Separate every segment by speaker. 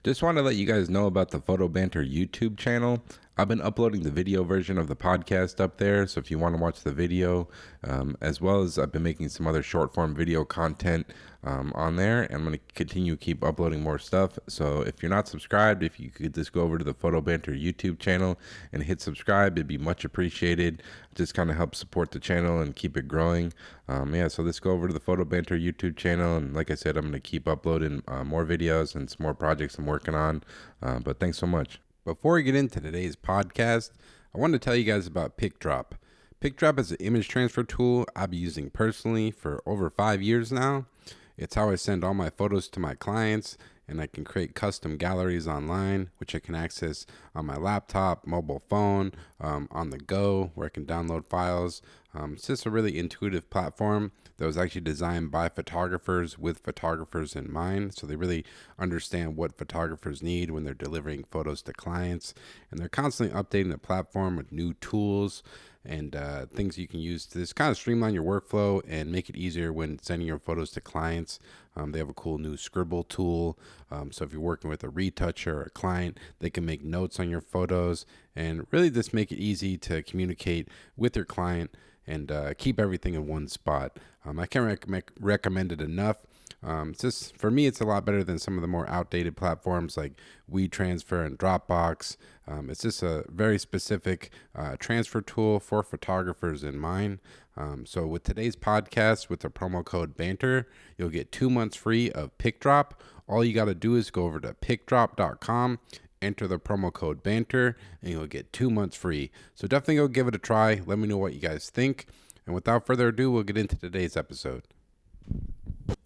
Speaker 1: Just want to let you guys know about the Photo Banter YouTube channel. I've been uploading the video version of the podcast up there, so if you want to watch the video, as well as I've been making some other short form video content on there, and I'm going to continue keep uploading more stuff. So if you're not subscribed, if you could just go over to the Photo Banter YouTube channel and hit subscribe, it'd be much appreciated. Just kind of help support the channel and keep it growing. So let's go over to the Photo Banter YouTube channel, and like I said, I'm going to keep uploading more videos and some more projects I'm working on. But thanks so much. Before we get into today's podcast, I wanted to tell you guys about PicDrop. PicDrop is an image transfer tool I've been using personally for over 5 years now. It's how I send all my photos to my clients, and I can create custom galleries online, which I can access on my laptop, mobile phone, on the go, where I can download files. It's just a really intuitive platform that was actually designed by photographers with photographers in mind. So they really understand what photographers need when they're delivering photos to clients. And they're constantly updating the platform with new tools and things you can use to just kind of streamline your workflow and make it easier when sending your photos to clients. They have a cool new scribble tool. So if you're working with a retoucher or a client, they can make notes on your photos and really just make it easy to communicate with your client and keep everything in one spot. I can't recommend it enough. It's just, for me, it's a lot better than some of the more outdated platforms like WeTransfer and Dropbox. It's just a very specific transfer tool for photographers in mind. So with today's podcast, with the promo code BANTER, you'll get 2 months free of PicDrop. All you got to do is go over to picdrop.com, enter the promo code BANTER, and you'll get 2 months free. So definitely go give it a try. Let me know what you guys think. And without further ado, we'll get into today's episode.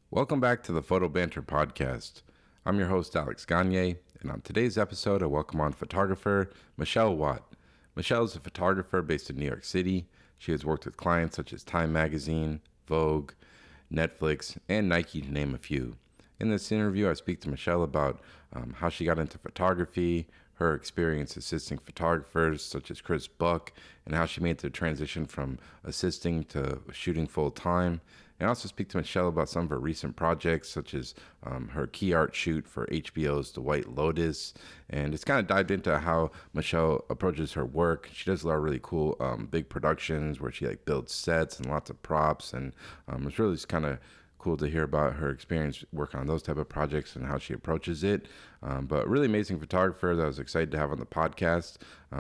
Speaker 1: Welcome back to the Photo Banter podcast. I'm your host, Alex Gagne, and on today's episode, I welcome on photographer Michelle Watt. Michelle is a photographer based in New York City. She has worked with clients such as Time Magazine, Vogue, Netflix, and Nike, to name a few. In this interview, I speak to Michelle about how she got into photography, her experience assisting photographers such as Chris Buck, and how she made the transition from assisting to shooting full time. And I also speak to Michelle about some of her recent projects, such as her key art shoot for HBO's The White Lotus. And it's kind of dived into how Michelle approaches her work. She does a lot of really cool big productions where she builds sets and lots of props. And it's really just kind of cool to hear about her experience working on those type of projects and how she approaches it. But really amazing photographer that I was excited to have on the podcast.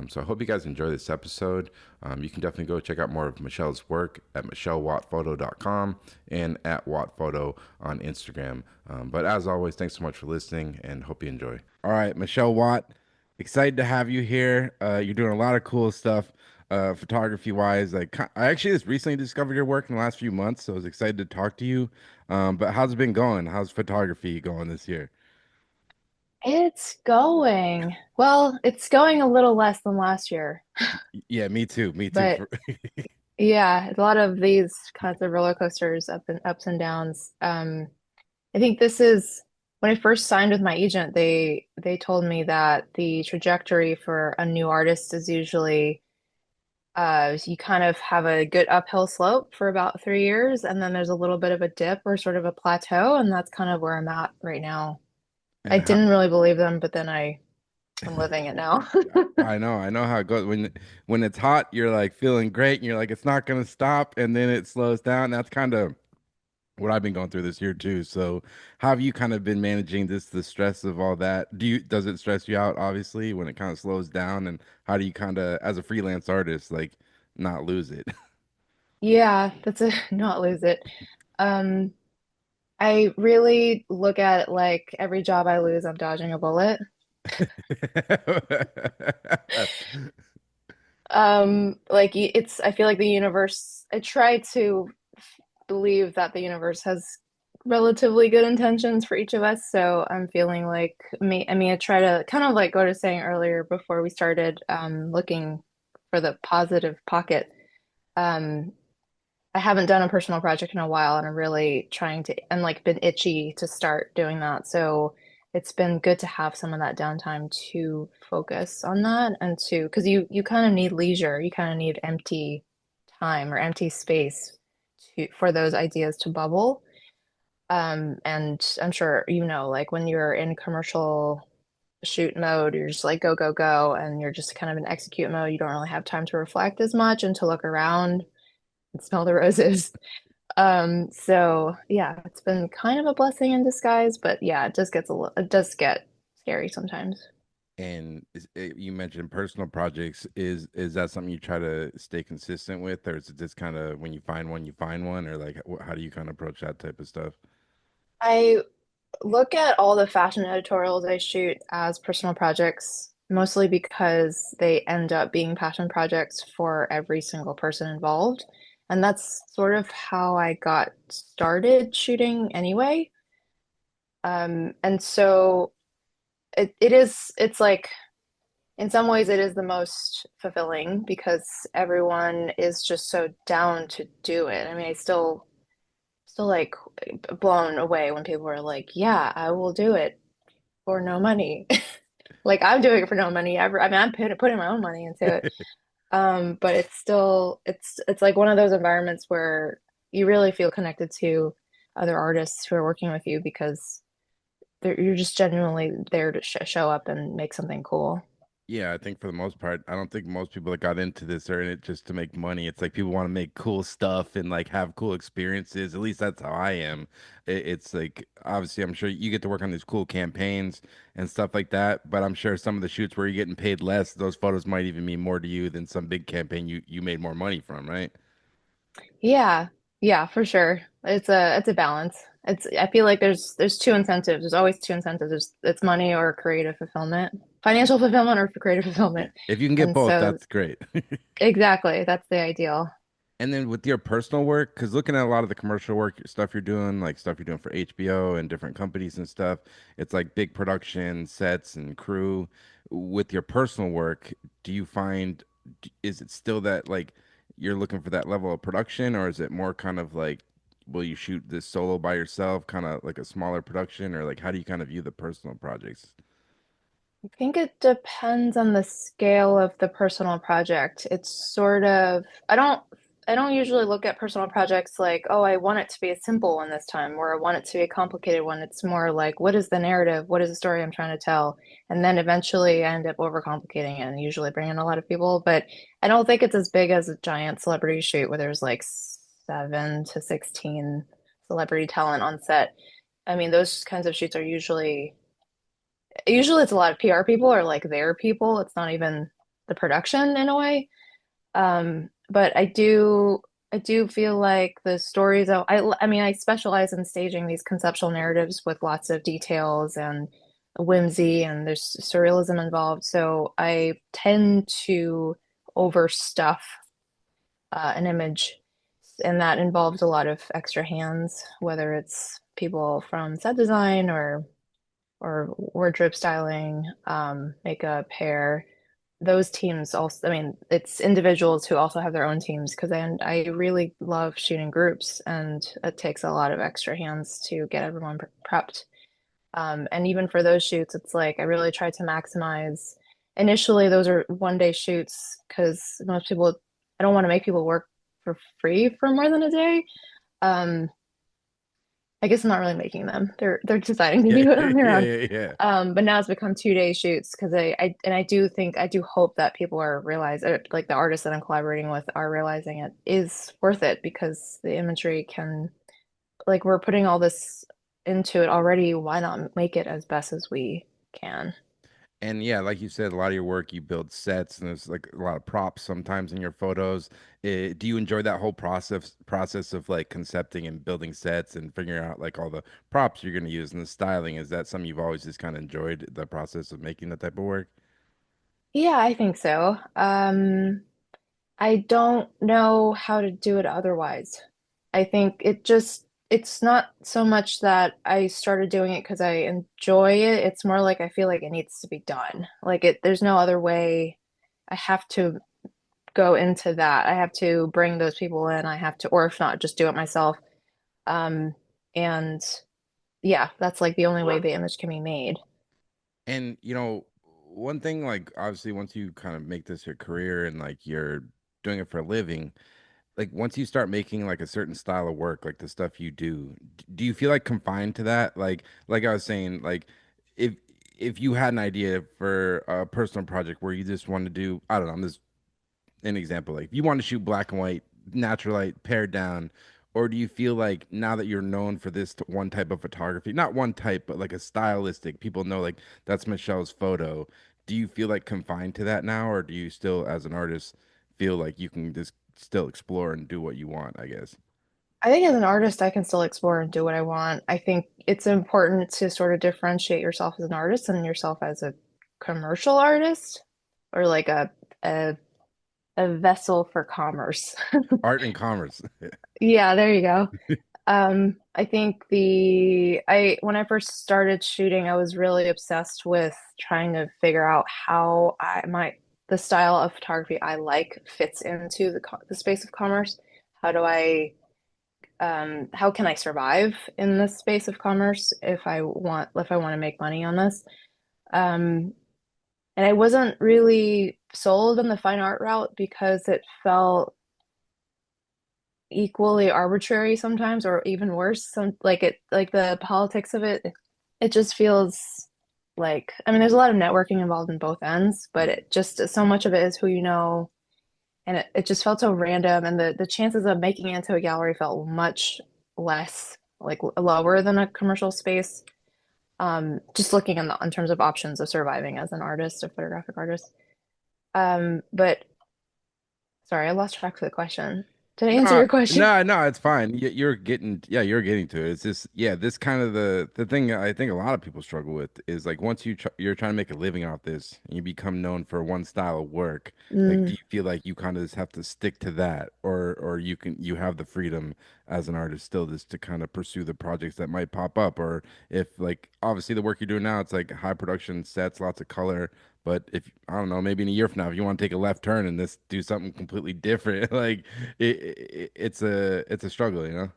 Speaker 1: So I hope you guys enjoy this episode. You can definitely go check out more of Michelle's work at michellewattphoto.com and at wattphoto on Instagram. But as always, thanks so much for listening and hope you enjoy. All right, Michelle Watt, excited to have you here. You're doing a lot of cool stuff. Photography wise, I actually just recently discovered your work in the last few months, so I was excited to talk to you. But how's it been going? How's photography going this year?
Speaker 2: It's going a little less than last year,
Speaker 1: Yeah, me too. Me too.
Speaker 2: but yeah, a lot of these kinds of roller coasters, ups and downs. I think this is when I first signed with my agent, they told me that the trajectory for a new artist is usually you kind of have a good uphill slope for about 3 years, and then there's a little bit of a dip or sort of a plateau, and that's kind of where I'm at right now. I
Speaker 1: And how,
Speaker 2: didn't really believe them, but then I'm living it now.
Speaker 1: I know how it goes. When it's hot, you're like feeling great, and you're like it's not gonna stop, and then it slows down. That's kind of what I've been going through this year too. So, how have you kind of been managing the stress of all that? Does it stress you out, obviously, when it kind of slows down? And how do you kind of, as a freelance artist, not lose it?
Speaker 2: Yeah, that's a not lose it. Um, I really look at like every job I lose, I'm dodging a bullet. I feel like the universe, I try to believe that the universe has relatively good intentions for each of us. So I'm feeling like I try to kind of like go to saying earlier before we started, looking for the positive pocket. Um, I haven't done a personal project in a while, and I'm really trying to, and like been itchy to start doing that. So it's been good to have some of that downtime to focus on that and to, because you kind of need leisure, you kind of need empty time or empty space for those ideas to bubble. And I'm sure like when you're in commercial shoot mode. You're just like go, go, go, and you're just kind of in execute mode. You don't really have time to reflect as much and to look around and smell the roses. So yeah, it's been kind of a blessing in disguise, but yeah, it does get scary sometimes.
Speaker 1: And you mentioned personal projects. Is that something you try to stay consistent with, or is it just kind of when you find one, or like how do you kind of approach that type of stuff?
Speaker 2: I look at all the fashion editorials I shoot as personal projects, mostly because they end up being passion projects for every single person involved. And that's sort of how I got started shooting anyway. And so it's like, in some ways, it is the most fulfilling because everyone is just so down to do it. I mean, still like blown away when people are like, yeah, I will do it for no money. Like I'm doing it for no money ever. I mean, I'm putting my own money into it. But it's still it's like one of those environments where you really feel connected to other artists who are working with you because you're just genuinely there to show up and make something cool.
Speaker 1: Yeah, I think for the most part, I don't think most people that got into this are in it just to make money. It's like people want to make cool stuff and like have cool experiences. At least that's how I am. It's like obviously, I'm sure you get to work on these cool campaigns and stuff like that. But I'm sure some of the shoots where you're getting paid less, those photos might even mean more to you than some big campaign you made more money from, right?
Speaker 2: Yeah, yeah, for sure. It's a balance. I feel like there's two incentives. There's always two incentives. It's money or creative fulfillment, financial fulfillment or for creative
Speaker 1: Yeah.
Speaker 2: fulfillment.
Speaker 1: If you can get
Speaker 2: And
Speaker 1: both,
Speaker 2: so
Speaker 1: that's great.
Speaker 2: exactly, that's the ideal.
Speaker 1: And then with your personal work, because looking at a lot of the commercial work stuff you're doing, like stuff you're doing for HBO and different companies and stuff, it's like big production sets and crew. With your personal work, do you find, is it still that like you're looking for that level of production, or is it more kind of like, will you shoot this solo by yourself, kind of like a smaller production, or like how do you kind of view the personal projects?
Speaker 2: I think it depends on the scale of the personal project. It's sort of, I don't usually look at personal projects like, oh, I want it to be a simple one this time, or I want it to be a complicated one. It's more like, what is the narrative? What is the story I'm trying to tell? And then eventually I end up overcomplicating it and usually bring in a lot of people. But I don't think it's as big as a giant celebrity shoot where there's like 7 to 16 celebrity talent on set. I mean, those kinds of shoots are usually it's a lot of PR people or like their people. It's not even the production in a way. But I do feel like the stories I mean I specialize in staging these conceptual narratives with lots of details and whimsy and there's surrealism involved. So I tend to overstuff an image and that involves a lot of extra hands, whether it's people from set design or wardrobe styling, makeup, hair. Those teams also, I mean, it's individuals who also have their own teams because I really love shooting groups and it takes a lot of extra hands to get everyone prepped. And even for those shoots, it's like I really try to maximize. Initially, those are 1 day shoots because most people, I don't want to make people work for free for more than a day. Um, I guess I'm not really making them. They're deciding to
Speaker 1: Yeah,
Speaker 2: do it
Speaker 1: yeah,
Speaker 2: on their own.
Speaker 1: yeah.
Speaker 2: But now it's become 2 day shoots because I do think I do hope that people are realize like the artists that I'm collaborating with are realizing it is worth it because the imagery can like we're putting all this into it already. Why not make it as best as we can?
Speaker 1: And yeah, like you said, a lot of your work, you build sets, and there's like a lot of props sometimes in your photos. Do you enjoy that whole process of like concepting and building sets and figuring out like all the props you're going to use and the styling? Is that something you've always just kind of enjoyed the process of making that type of work?
Speaker 2: Yeah, I think so. I don't know how to do it otherwise. I think it's not so much that I started doing it because I enjoy it. It's more like I feel like it needs to be done. There's no other way. I have to go into that. I have to bring those people in. I have to, or if not, just do it myself. Um, and yeah, that's like the only way the image can be made.
Speaker 1: And one thing like obviously once you kind of make this your career and like you're doing it for a living, like once you start making like a certain style of work, like the stuff you do, do you feel like confined to that? Like I was saying, like if if you had an idea for a personal project where you just want to do, I don't know, I'm just an example, like you want to shoot black and white, natural light, pared down, or do you feel like now that you're known for this one type of photography, not one type, but like a stylistic, people know like that's Michelle's photo. Do you feel like confined to that now, or do you still, as an artist, feel like you can just still explore and do what you want, I guess?
Speaker 2: I think as an artist, I can still explore and do what I want. I think it's important to sort of differentiate yourself as an artist and yourself as a commercial artist or like a, a vessel for commerce.
Speaker 1: Art and commerce.
Speaker 2: Yeah, there you go. I think I when I first started shooting, I was really obsessed with trying to figure out how the style of photography I like fits into the space of commerce. How do I how can I survive in this space of commerce if I want to make money on this? Um, and I wasn't really sold on the fine art route because it felt equally arbitrary sometimes, or even worse, like the politics of it. It just feels like, I mean, there's a lot of networking involved in both ends, but it just so much of it is who you know, and it just felt so random, and the chances of making it into a gallery felt much less, like lower than a commercial space. Just looking in terms of options of surviving as an artist, a photographic artist. But sorry, I lost track of the question. Did I answer
Speaker 1: No,
Speaker 2: your question?
Speaker 1: no, it's fine. You're getting, yeah, you're getting to it. It's just, yeah, this kind of the thing I think a lot of people struggle with is like once you're trying to make a living off this and you become known for one style of work, like
Speaker 2: Mm,
Speaker 1: do you feel like you kind of just have to stick to that, or you have the freedom as an artist still just to kind of pursue the projects that might pop up, or if like obviously the work you're doing now, it's like high production sets, lots of color. But if I don't know, maybe in a year from now, if you want to take a left turn and this do something completely different, like it's a struggle, you know?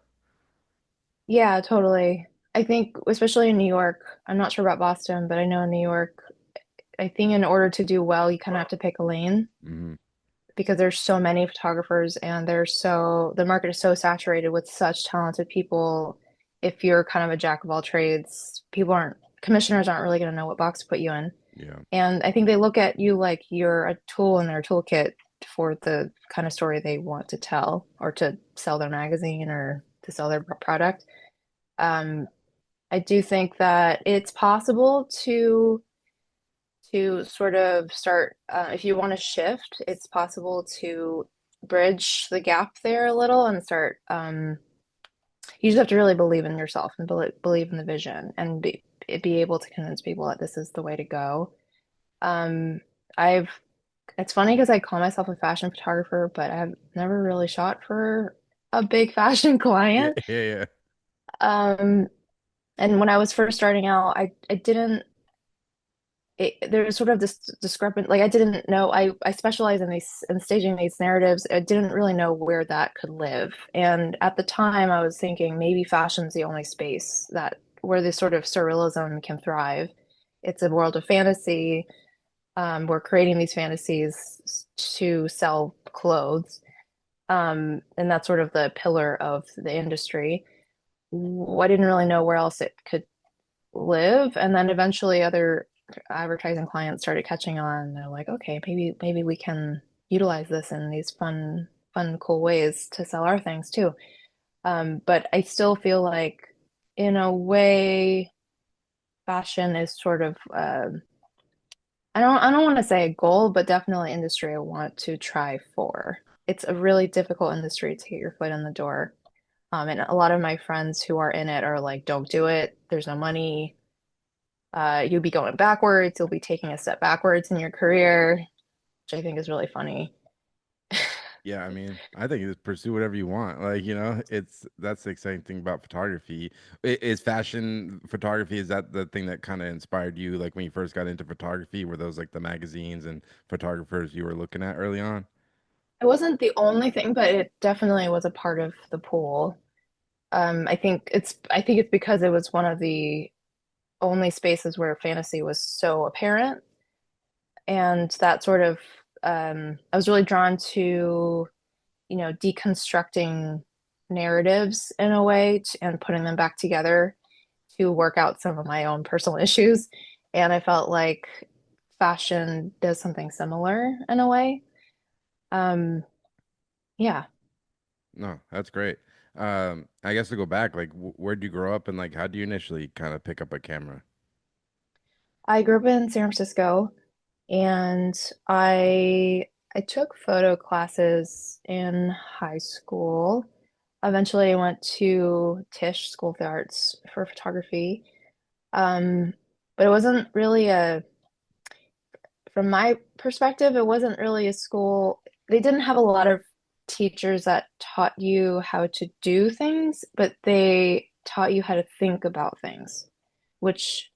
Speaker 2: yeah, totally. I think, especially in New York, I'm not sure about Boston, but I know in New York, I think in order to do well, you kind of have to pick a lane
Speaker 1: Hmm.
Speaker 2: because there's so many photographers and the market is so saturated with such talented people. If you're kind of a jack of all trades, commissioners aren't really going to know what box to put you in.
Speaker 1: Yeah.
Speaker 2: And I think they look at you like you're a tool in their toolkit for the kind of story they want to tell or to sell their magazine or to sell their product. Um, I do think that it's possible to sort of start if you want to shift, it's possible to bridge the gap there a little and start you just have to really believe in yourself and believe in the vision and be able to convince people that this is the way to go. Um, I've It's funny because I call myself a fashion photographer, but I've never really shot for a big fashion
Speaker 1: Yeah,
Speaker 2: client.
Speaker 1: yeah, yeah.
Speaker 2: Um, and when I was first starting out, I didn't there was sort of this discrepant, like I didn't know, I specialize in staging these narratives. I didn't really know where that could live. And at the time I was thinking maybe fashion's the only space that where this sort of surrealism can thrive. It's a world of fantasy. We're creating these fantasies to sell clothes. And that's sort of the pillar of the industry. I didn't really know where else it could live. And then eventually other advertising clients started catching on. They're like, okay, maybe we can utilize this in these cool ways to sell our things too. But I still feel like in a way, fashion is sort of I don't want to say a goal, but definitely industry I want to try for. It's a really difficult industry to get your foot in the door. And a lot of my friends who are in it are like, don't do it. There's no money. You'll be going backwards. You'll be taking a step backwards in your career, which I think is really funny.
Speaker 1: Yeah, I mean, I think it's pursue whatever you want. Like, it's that's the exciting thing about photography. Is fashion photography, is that the thing that kind of inspired you like when you first got into photography? Were those like the magazines and photographers you were looking at early on?
Speaker 2: It wasn't the only thing, but it definitely was a part of the pool. I think it's because it was one of the only spaces where fantasy was so apparent, and that sort of I was really drawn to, deconstructing narratives in a way and putting them back together to work out some of my own personal issues. and I felt like fashion does something similar in a way. Um, yeah,
Speaker 1: No, that's great. I guess to go back, like, where'd you grow up and like, how do you initially kind of pick up a camera?
Speaker 2: I grew up in San Francisco, and I took photo classes in high school. Eventually, I went to Tisch School of the Arts for photography. Um, but it wasn't really from my perspective, it wasn't really a school. They didn't have a lot of teachers that taught you how to do things, but they taught you how to think about things, which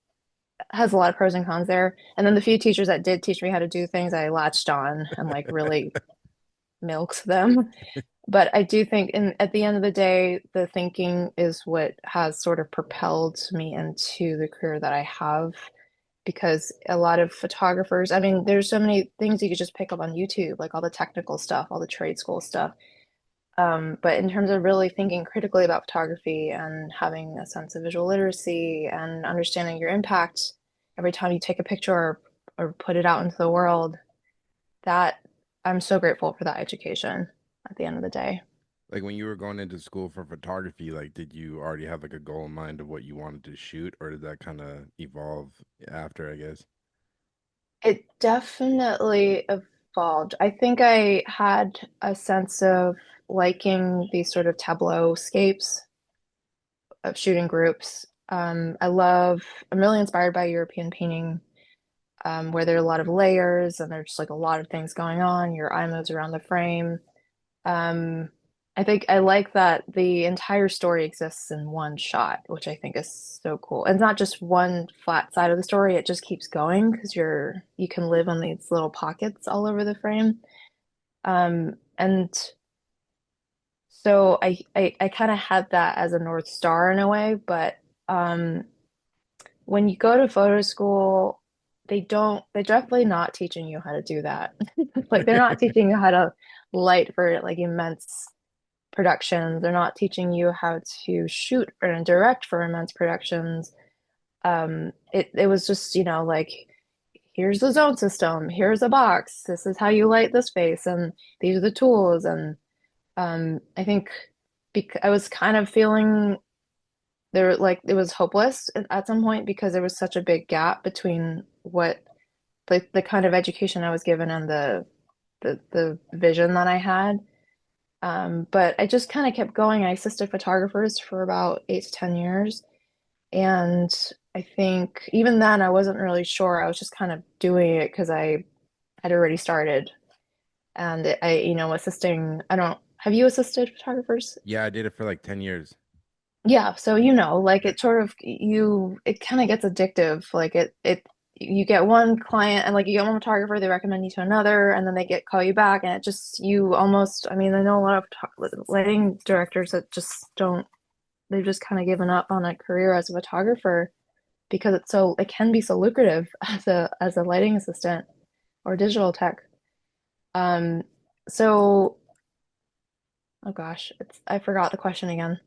Speaker 2: has a lot of pros and cons there. And then the few teachers that did teach me how to do things, I latched on and like really milked them. But I do think at the end of the day, the thinking is what has sort of propelled me into the career that I have, because a lot of photographers, I mean, there's so many things you could just pick up on YouTube, like all the technical stuff, all the trade school stuff. But in terms of really thinking critically about photography and having a sense of visual literacy and understanding your impact every time you take a picture or put it out into the world, that I'm so grateful for that education at the end of the day.
Speaker 1: Like when you were going into school for photography, like did you already have like a goal in mind of what you wanted to shoot, or did that kind of evolve after, I guess?
Speaker 2: It definitely evolved. I think I had a sense of liking these sort of tableau scapes of shooting groups. I'm really inspired by European painting, where there are a lot of layers and there's like a lot of things going on. Your eye moves around the frame. Um, I think I like that the entire story exists in one shot, which I think is so cool. And it's not just one flat side of the story, it just keeps going because you can live on these little pockets all over the frame. And so I kind of had that as a North Star in a way, but um when you go to photo school, they're definitely not teaching you how to do that. Like they're not teaching you how to light for like immense productions. They're not teaching you how to shoot and direct for immense productions. It was just, like here's the zone system, here's a box, this is how you light this space, and these are the tools. And I think I was kind of feeling there like it was hopeless at some point because there was such a big gap between what the kind of education I was given and the vision that I had. But I just kind of kept going. I assisted photographers for about 8 to 10 years. And I think even then I wasn't really sure. I was just kind of doing it because I had already started. And assisting, I don't, have you assisted photographers?
Speaker 1: Yeah, I did it for like 10 years.
Speaker 2: Yeah, so like
Speaker 1: Yeah.
Speaker 2: it sort of it kind of gets addictive. Like you get one client and like you get one photographer, they recommend you to another, and then they get call you back, and it just you almost. I mean, I know a lot of lighting directors that just don't. They've just kind of given up on a career as a photographer because it can be so lucrative as a lighting assistant or digital tech. Um, so oh gosh, I forgot the question again.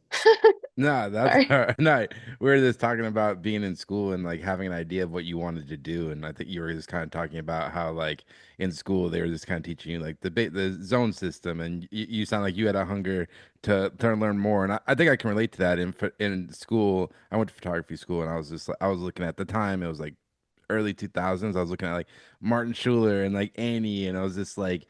Speaker 1: No, that's
Speaker 2: Sorry.
Speaker 1: all right. No, we were just talking about being in school and like having an idea of what you wanted to do, and I think you were just kind of talking about how like in school they were just kind of teaching you like the zone system, and you sound like you had a hunger to learn more, and I think I can relate to that. In school, I went to photography school, and I was just like I was looking at the time it was like early 2000s. I was looking at like Martin Schuler and like Annie, and I was just like.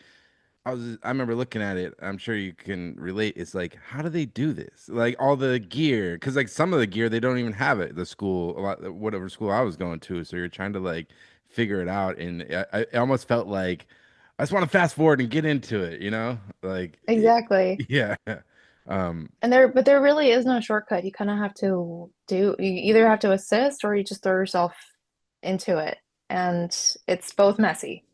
Speaker 1: I remember looking at it. I'm sure you can relate. It's like, how do they do this? Like all the gear, because like some of the gear they don't even have it. The school, a lot, whatever school I was going to. So you're trying to like figure it out, and I almost felt like I just want to fast forward and get into it. Like
Speaker 2: Exactly.
Speaker 1: yeah. Um,
Speaker 2: But there really is no shortcut. You kind of have to you either have to assist or you just throw yourself into it. And it's both messy,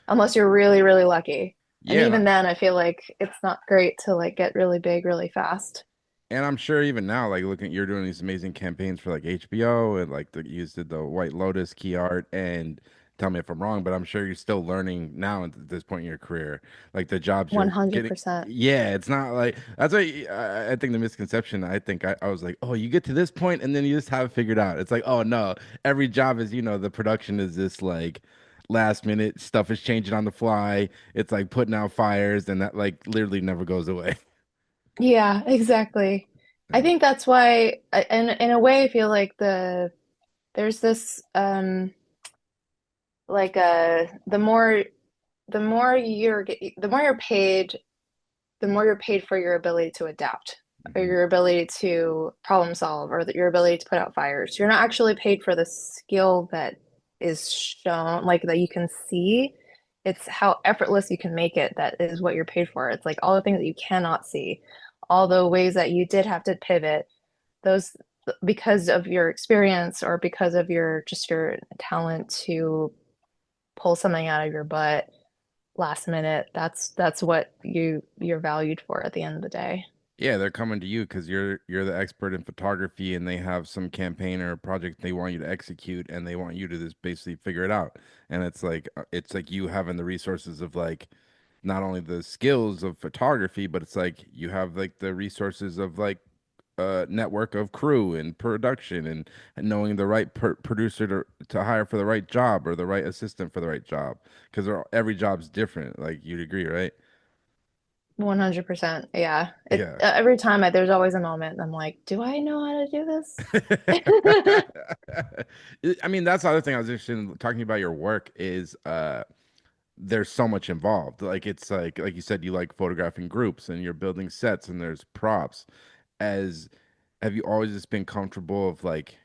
Speaker 2: unless you're really, really lucky. And
Speaker 1: yeah,
Speaker 2: even then, I feel like it's not great to like get really big really fast.
Speaker 1: and I'm sure even now, like looking, you're doing these amazing campaigns for like HBO and like you did the White Lotus key art and tell me if I'm wrong, but I'm sure you're still learning now at this point in your career. Like the jobs you're getting.
Speaker 2: 100%.
Speaker 1: Yeah, it's not like that's what I think the misconception. I think I was like, oh, you get to this point and then you just have it figured out. It's like, oh no, every job is, the production is this like last minute stuff is changing on the fly. It's like putting out fires and that like literally never goes away.
Speaker 2: Yeah, exactly. I
Speaker 1: Yeah.
Speaker 2: think that's why, in a way, I feel like there's this like the more you're paid, the more you're paid for your ability to adapt or
Speaker 1: Hmm.
Speaker 2: your ability to problem solve or your ability to put out fires. You're not actually paid for the skill that is shown, like that you can see. It's how effortless you can make it that is what you're paid for. It's like all the things that you cannot see, all the ways that you did have to pivot, those because of your experience or because of your talent to pull something out of your butt last minute. That's what you're valued for at the end of the day.
Speaker 1: Yeah, they're coming to you because you're the expert in photography, and they have some campaign or project they want you to execute, and they want you to just basically figure it out. And it's like you having the resources of like not only the skills of photography, but it's like you have like the resources of like a network of crew and production and knowing the right producer to hire for the right job or the right assistant for the right job because every job's different. Like you'd agree, right?
Speaker 2: 100%. Yeah.
Speaker 1: Yeah.
Speaker 2: Every time there's always a moment and I'm like, do I know how to do this?
Speaker 1: I mean, that's the other thing I was interested in talking about your work is there's so much involved. Like it's like you said, you like photographing groups and you're building sets and there's props. As have you always just been comfortable of like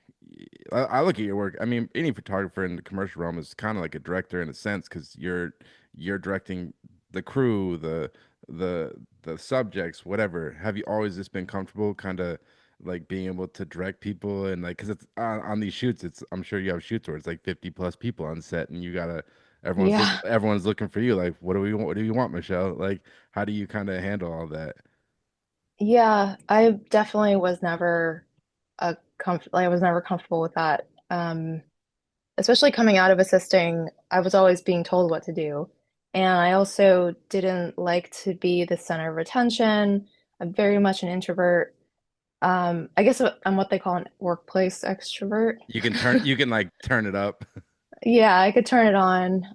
Speaker 1: I look at your work. I mean, any photographer in the commercial realm is kind of like a director in a sense because you're directing the crew, the the subjects, whatever. Have you always just been comfortable, kind of like being able to direct people and like because it's on these shoots, it's I'm sure you have shoots where it's like 50 plus people on set and you gotta
Speaker 2: Yeah.
Speaker 1: everyone's looking for you. Like, what do we want? What do you want, Michelle? Like, how do you kind of handle all that?
Speaker 2: Yeah, I definitely was never I was never comfortable with that. Especially coming out of assisting, I was always being told what to do. And I also didn't like to be the center of attention. I'm very much an introvert. I guess I'm what they call an workplace extrovert.
Speaker 1: You can like turn it up.
Speaker 2: Yeah, I could turn it on.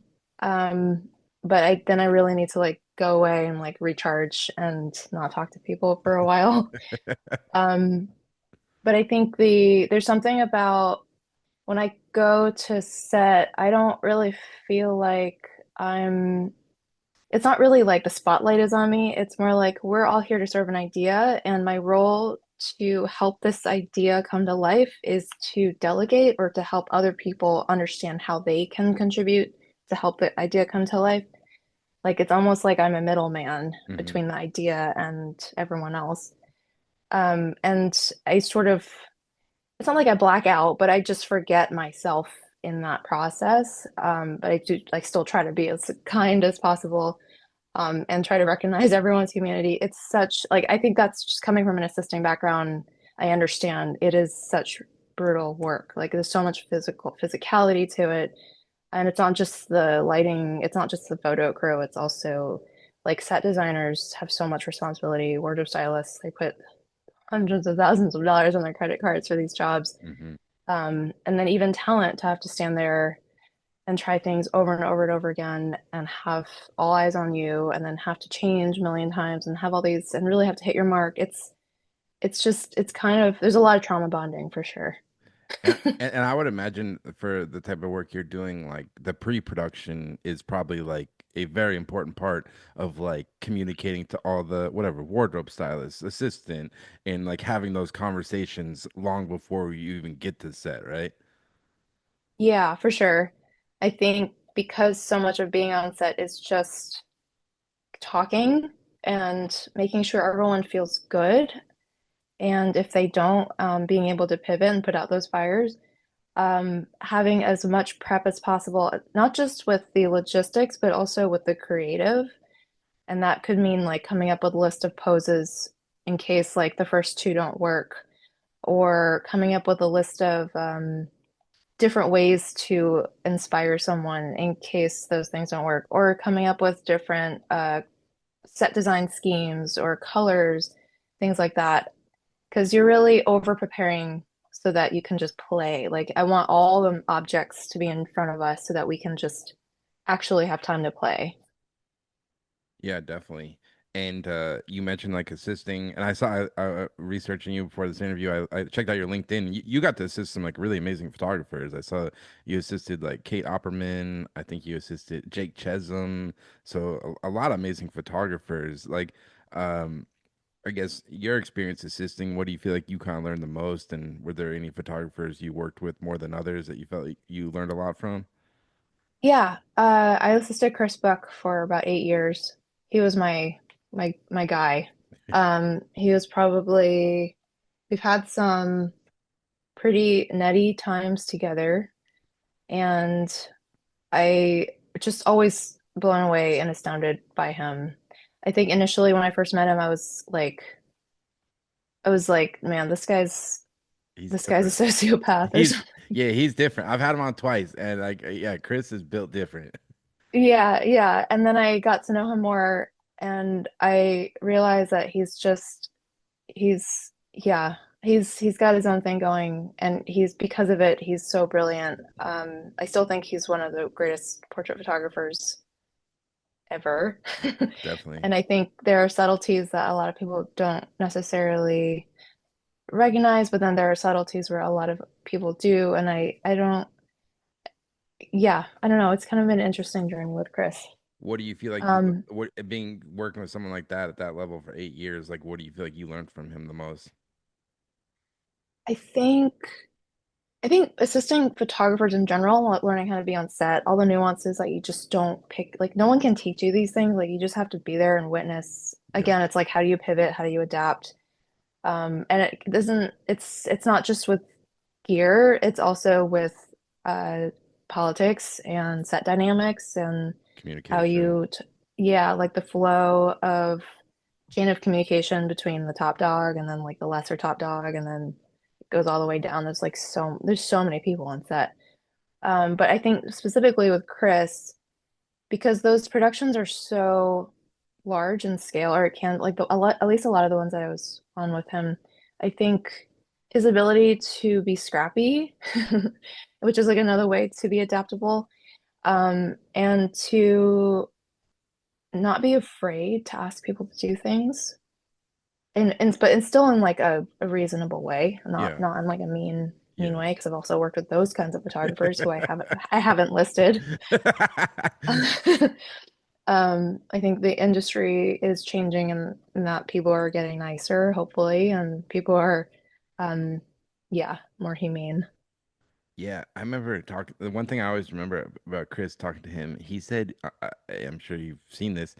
Speaker 2: But I really need to like go away and like recharge and not talk to people for a while. Um, but I think there's something about when I go to set, I don't really feel like I'm it's not really like the spotlight is on me. It's more like we're all here to serve an idea, and my role to help this idea come to life is to delegate or to help other people understand how they can contribute to help the idea come to life. Like it's almost like I'm a middleman
Speaker 1: Hmm.
Speaker 2: between the idea and everyone else. And I sort of, it's not like I black out, but I just forget myself in that process. But I do like still try to be as kind as possible and try to recognize everyone's humanity. It's such like I think that's just coming from an assisting background. I understand it is such brutal work. Like there's so much physicality to it, and it's not just the lighting. It's not just the photo crew. It's also like set designers have so much responsibility. Wardrobe stylists they put hundreds of thousands of dollars on their credit cards for these jobs,
Speaker 1: Hmm.
Speaker 2: and then even talent to have to stand there and try things over and over and over again and have all eyes on you and then have to change a million times and have all these and really have to hit your mark. It's just it's kind of there's a lot of trauma bonding for sure.
Speaker 1: And I would imagine for the type of work you're doing, like the pre-production is probably like a very important part of like communicating to all the whatever wardrobe stylist, assistant, and like having those conversations long before you even get to set, right?
Speaker 2: Yeah, for sure. I think because so much of being on set is just talking and making sure everyone feels good. And if they don't, being able to pivot and put out those fires, having as much prep as possible, not just with the logistics, but also with the creative. And that could mean like coming up with a list of poses in case like the first two don't work, or coming up with a list of different ways to inspire someone in case those things don't work, or coming up with different set design schemes or colors, things like that. Because you're really over preparing so that you can just play. Like, I want all the objects to be in front of us so that we can just actually have time to play.
Speaker 1: Yeah, definitely. And you mentioned like assisting, and I saw researching you before this interview. I checked out your LinkedIn. You got to assist some like really amazing photographers. I saw you assisted like Kate Opperman. I think you assisted Jake Chesum. So a lot of amazing photographers. Like, um, I guess your experience assisting. What do you feel like you kind of learned the most? And were there any photographers you worked with more than others that you felt like you learned a lot from?
Speaker 2: Yeah, I assisted Chris Buck for about 8 years. He was my guy. He was probably we've had some pretty nutty times together, and I just always blown away and astounded by him. I think initially when I first met him, I was like, man,
Speaker 1: He's
Speaker 2: this guy's a
Speaker 1: different.
Speaker 2: sociopath or
Speaker 1: He's
Speaker 2: something.
Speaker 1: yeah, he's different. I've had him on twice, and like yeah, Chris is built different.
Speaker 2: Yeah, yeah. And then I got to know him more, and I realized that he's he's got his own thing going, and he's because of it, he's so brilliant. I still think he's one of the greatest portrait photographers ever.
Speaker 1: Definitely.
Speaker 2: And I think there are subtleties that a lot of people don't necessarily recognize, but then there are subtleties where a lot of people do, and I don't, yeah, I don't know. It's kind of an interesting journey with Chris.
Speaker 1: What do you feel like you
Speaker 2: Um,
Speaker 1: what being working with someone like that at that level for 8 years? Like, what do you feel like you learned from him the most?
Speaker 2: I think I think assisting photographers in general, like learning how to be on set, all the nuances that you just don't pick, like no one can teach you these things. Like you just have to be there and witness.
Speaker 1: Yeah,
Speaker 2: Again, it's like how do you pivot? How do you adapt? And it doesn't, it's not just with gear, it's also with uh politics and set dynamics and how
Speaker 1: communication.
Speaker 2: you yeah, like the flow of chain of communication between the top dog and then like the lesser top dog and then it goes all the way down. There's so many people on set. But I think specifically with Chris, because those productions are so large in scale, or it can like a lot, at least a lot of the ones that I was on with him, I think his ability to be scrappy, which is like another way to be adaptable, and to not be afraid to ask people to do things, and but it's still in like a reasonable way,
Speaker 1: Yeah,
Speaker 2: not in like a mean
Speaker 1: yeah.
Speaker 2: way, because I've also worked with those kinds of photographers who I haven't listed. I think the industry is changing and that people are getting nicer, hopefully, and people are, um, yeah, more humane.
Speaker 1: Yeah, I remember talking. The one thing I always remember about Chris talking to him, he said, I'm sure you've seen this.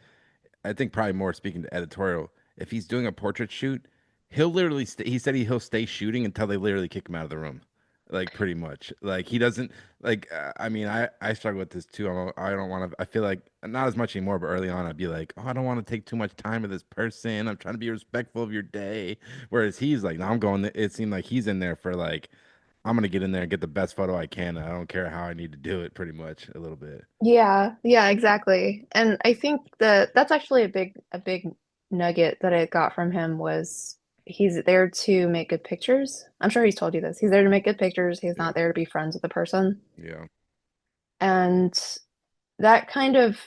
Speaker 1: I think probably more speaking to editorial. If he's doing a portrait shoot, he'll literally stay. He said he'll stay shooting until they literally kick him out of the room, like pretty much. Like he doesn't like. I mean, I struggle with this too. I don't want to. I feel like not as much anymore, but early on, I'd be like, oh, I don't want to take too much time with this person. I'm trying to be respectful of your day. Whereas he's like, no, I'm going. It seemed like he's in there for like, I'm gonna get in there and get the best photo I can. I don't care how I need to do it. Pretty much a little bit.
Speaker 2: Yeah, yeah, exactly. And I think that that's actually a big nugget that I got from him was he's there to make good pictures. I'm sure he's told you this. He's there to make good pictures. He's
Speaker 1: Yeah,
Speaker 2: not there to be friends with the person.
Speaker 1: yeah,
Speaker 2: And that kind of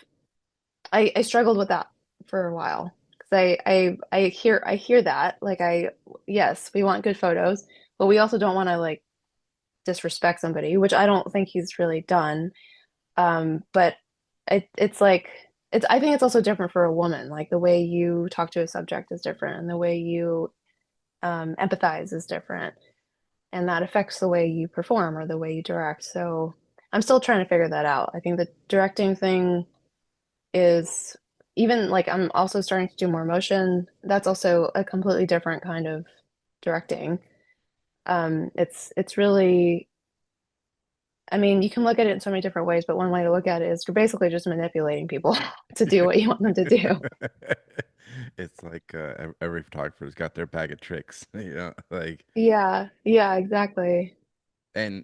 Speaker 2: I struggled with that for a while because I hear that like I yes, we want good photos, but we also don't want to like disrespect somebody, which I don't think he's really done. But it's like it's I think it's also different for a woman. Like the way you talk to a subject is different, and the way you empathize is different, and that affects the way you perform or the way you direct. So I'm still trying to figure that out. I think the directing thing is even like I'm also starting to do more motion. That's also a completely different kind of directing. It's really, I mean, you can look at it in so many different ways, but one way to look at it is you're basically just manipulating people to do what you want them to do.
Speaker 1: It's like every photographer's got their bag of tricks, like
Speaker 2: Yeah, yeah, exactly.
Speaker 1: And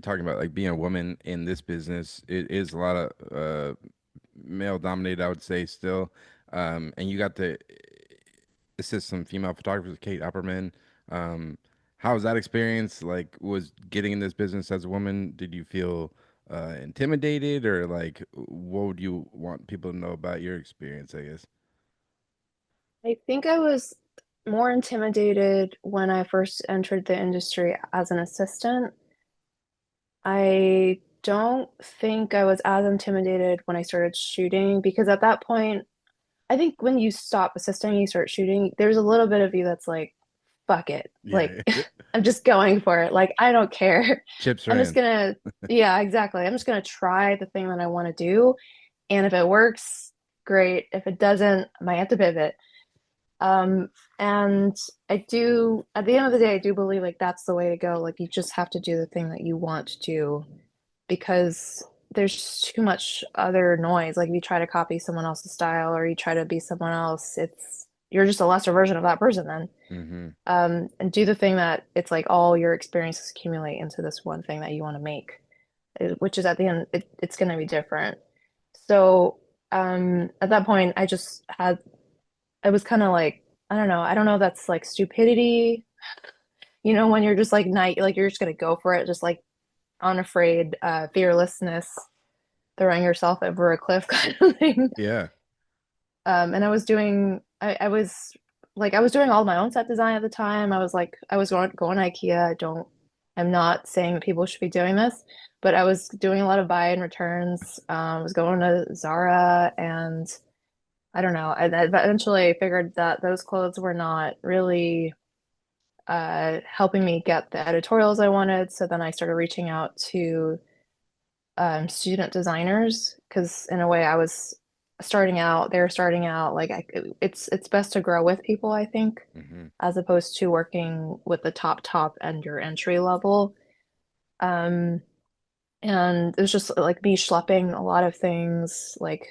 Speaker 1: talking about like being a woman in this business, it is a lot of male dominated, I would say, still. And you got to assist some female photographers, Kate Opperman. Um, how was that experience? Like, was getting in this business as a woman, did you feel intimidated, or like, what would you want people to know about your experience, I guess?
Speaker 2: I think I was more intimidated when I first entered the industry as an assistant. I don't think I was as intimidated when I started shooting because at that point, I think when you stop assisting, you start shooting, there's a little bit of you that's like, fuck it. Like,
Speaker 1: Yeah,
Speaker 2: I'm just going for it. Like, I don't care.
Speaker 1: chips are
Speaker 2: I'm just
Speaker 1: in.
Speaker 2: gonna, yeah, exactly. I'm just gonna try the thing that I want to do. And if it works, great. If it doesn't, I might have to pivot. Um, and I do, at the end of the day, I do believe like that's the way to go. Like, you just have to do the thing that you want to do because there's too much other noise. Like if you try to copy someone else's style or you try to be someone else, you're just a lesser version of that person then.
Speaker 1: Mm-hmm.
Speaker 2: And do the thing that it's like all your experiences accumulate into this one thing that you want to make, which is at the end, it's going to be different. So at that point, I was kind of like, I don't know if that's like stupidity, when you're just like night, like you're just going to go for it, just like unafraid, fearlessness, throwing yourself over a cliff kind of thing.
Speaker 1: Yeah.
Speaker 2: And I was like, I was doing all my own set design at the time. I was like, I was going to IKEA. I'm not saying that people should be doing this, but I was doing a lot of buy and returns. I was going to Zara and I don't know. I eventually figured that those clothes were not really helping me get the editorials I wanted. So then I started reaching out to student designers because in a way I was starting out, they're starting out. Like it's best to grow with people, I think,
Speaker 1: Mm-hmm.
Speaker 2: as opposed to working with the top and your entry level. Um, and it was just like me schlepping a lot of things. Like,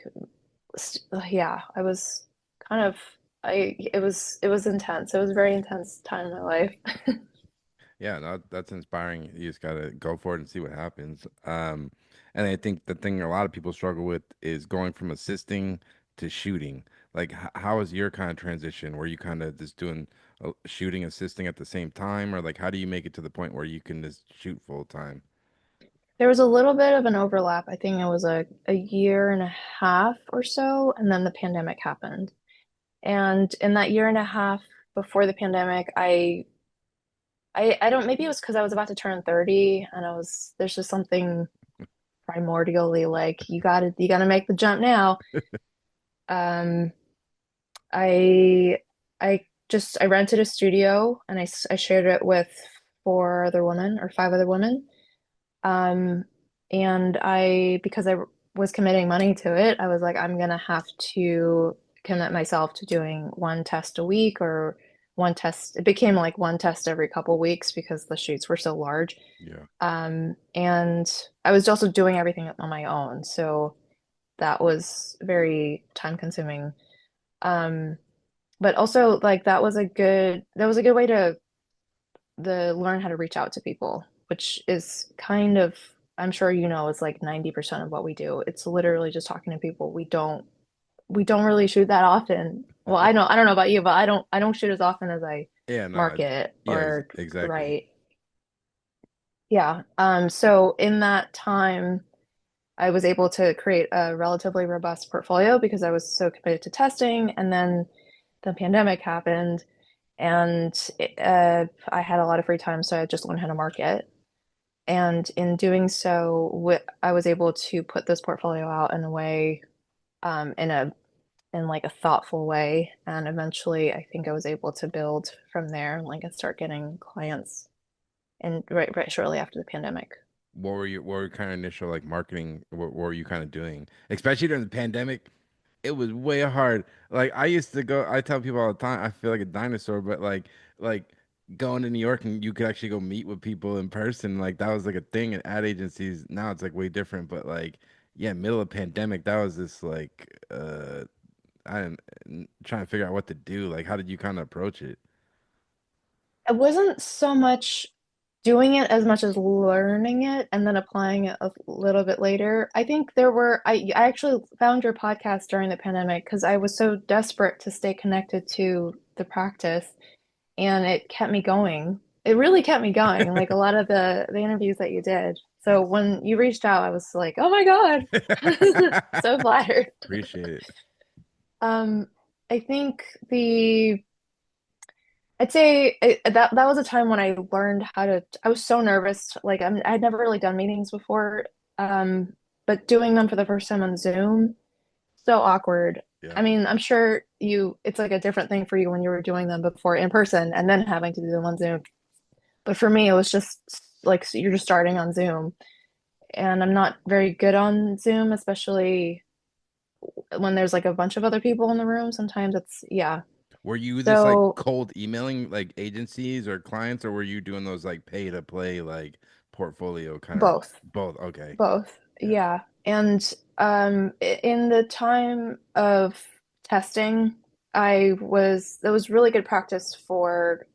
Speaker 2: yeah, I was kind of, it was intense. It was a very intense time in my life.
Speaker 1: Yeah, no, that's inspiring. You just gotta go for it and see what happens. And I think the thing a lot of people struggle with is going from assisting to shooting. Like, how is your kind of transition? Were you kind of just doing shooting, assisting at the same time, or like how do you make it to the point where you can just shoot full time?
Speaker 2: There was a little bit of an overlap. I think it was a year and a half or so, and then the pandemic happened. And in that year and a half before the pandemic, I don't, maybe it was because I was about to turn 30 and there's just something primordially like you gotta make the jump now. Um, I, I rented a studio and I shared it with four other women or five other women. Um, and because I was committing money to it, I was like, I'm gonna have to commit myself to doing one test a week or one test. It became like one test every couple weeks because the shoots were so large.
Speaker 1: Yeah.
Speaker 2: And I was also doing everything on my own, so that was very time consuming. Um, but also like that was a good way to learn how to reach out to people, which is kind of, I'm sure it's like 90% of what we do. It's literally just talking to people. We don't really shoot that often. Well, I don't know about you, but I don't shoot as often as I
Speaker 1: Yeah, no,
Speaker 2: market
Speaker 1: yeah,
Speaker 2: or
Speaker 1: exactly.
Speaker 2: write. Yeah. So in that time, I was able to create a relatively robust portfolio because I was so committed to testing. And then the pandemic happened and I had a lot of free time, so I just learned how to market. And in doing so, I was able to put this portfolio out in a way, in like a thoughtful way. And eventually, I think I was able to build from there, like and start getting clients. And right shortly after the pandemic.
Speaker 1: What were your kind of initial like marketing? What were you kind of doing, especially during the pandemic? It was way hard. Like I used to go. I tell people all the time. I feel like a dinosaur, but like going to New York and you could actually go meet with people in person. Like that was like a thing in ad agencies. Now it's like way different. But like yeah, middle of pandemic, that was this like I'm trying to figure out what to do. Like how did you kind of approach it?
Speaker 2: It wasn't so much doing it as much as learning it and then applying it a little bit later. I think there were, I actually found your podcast during the pandemic because I was so desperate to stay connected to the practice and it kept me going. It really kept me going, like a lot of the interviews that you did. So
Speaker 1: Nice.
Speaker 2: when you reached out, I was like, oh my God, so flattered.
Speaker 1: Appreciate it.
Speaker 2: Um, I think I'd say that was a time when I learned how to. I was so nervous. Like I'd never really done meetings before, um, but doing them for the first time on Zoom, so awkward.
Speaker 1: Yeah.
Speaker 2: I mean, I'm sure it's like a different thing for you when you were doing them before in person and then having to do them on Zoom. But for me, it was just like you're just starting on Zoom, and I'm not very good on Zoom, especially when there's like a bunch of other people in the room. Sometimes it's, yeah.
Speaker 1: Were you just like
Speaker 2: So
Speaker 1: cold emailing like agencies or clients, or were you doing those like pay to play like portfolio kind of
Speaker 2: both.
Speaker 1: both? Okay.
Speaker 2: Both.
Speaker 1: Yeah.
Speaker 2: Yeah. And in the time of testing, that was really good practice for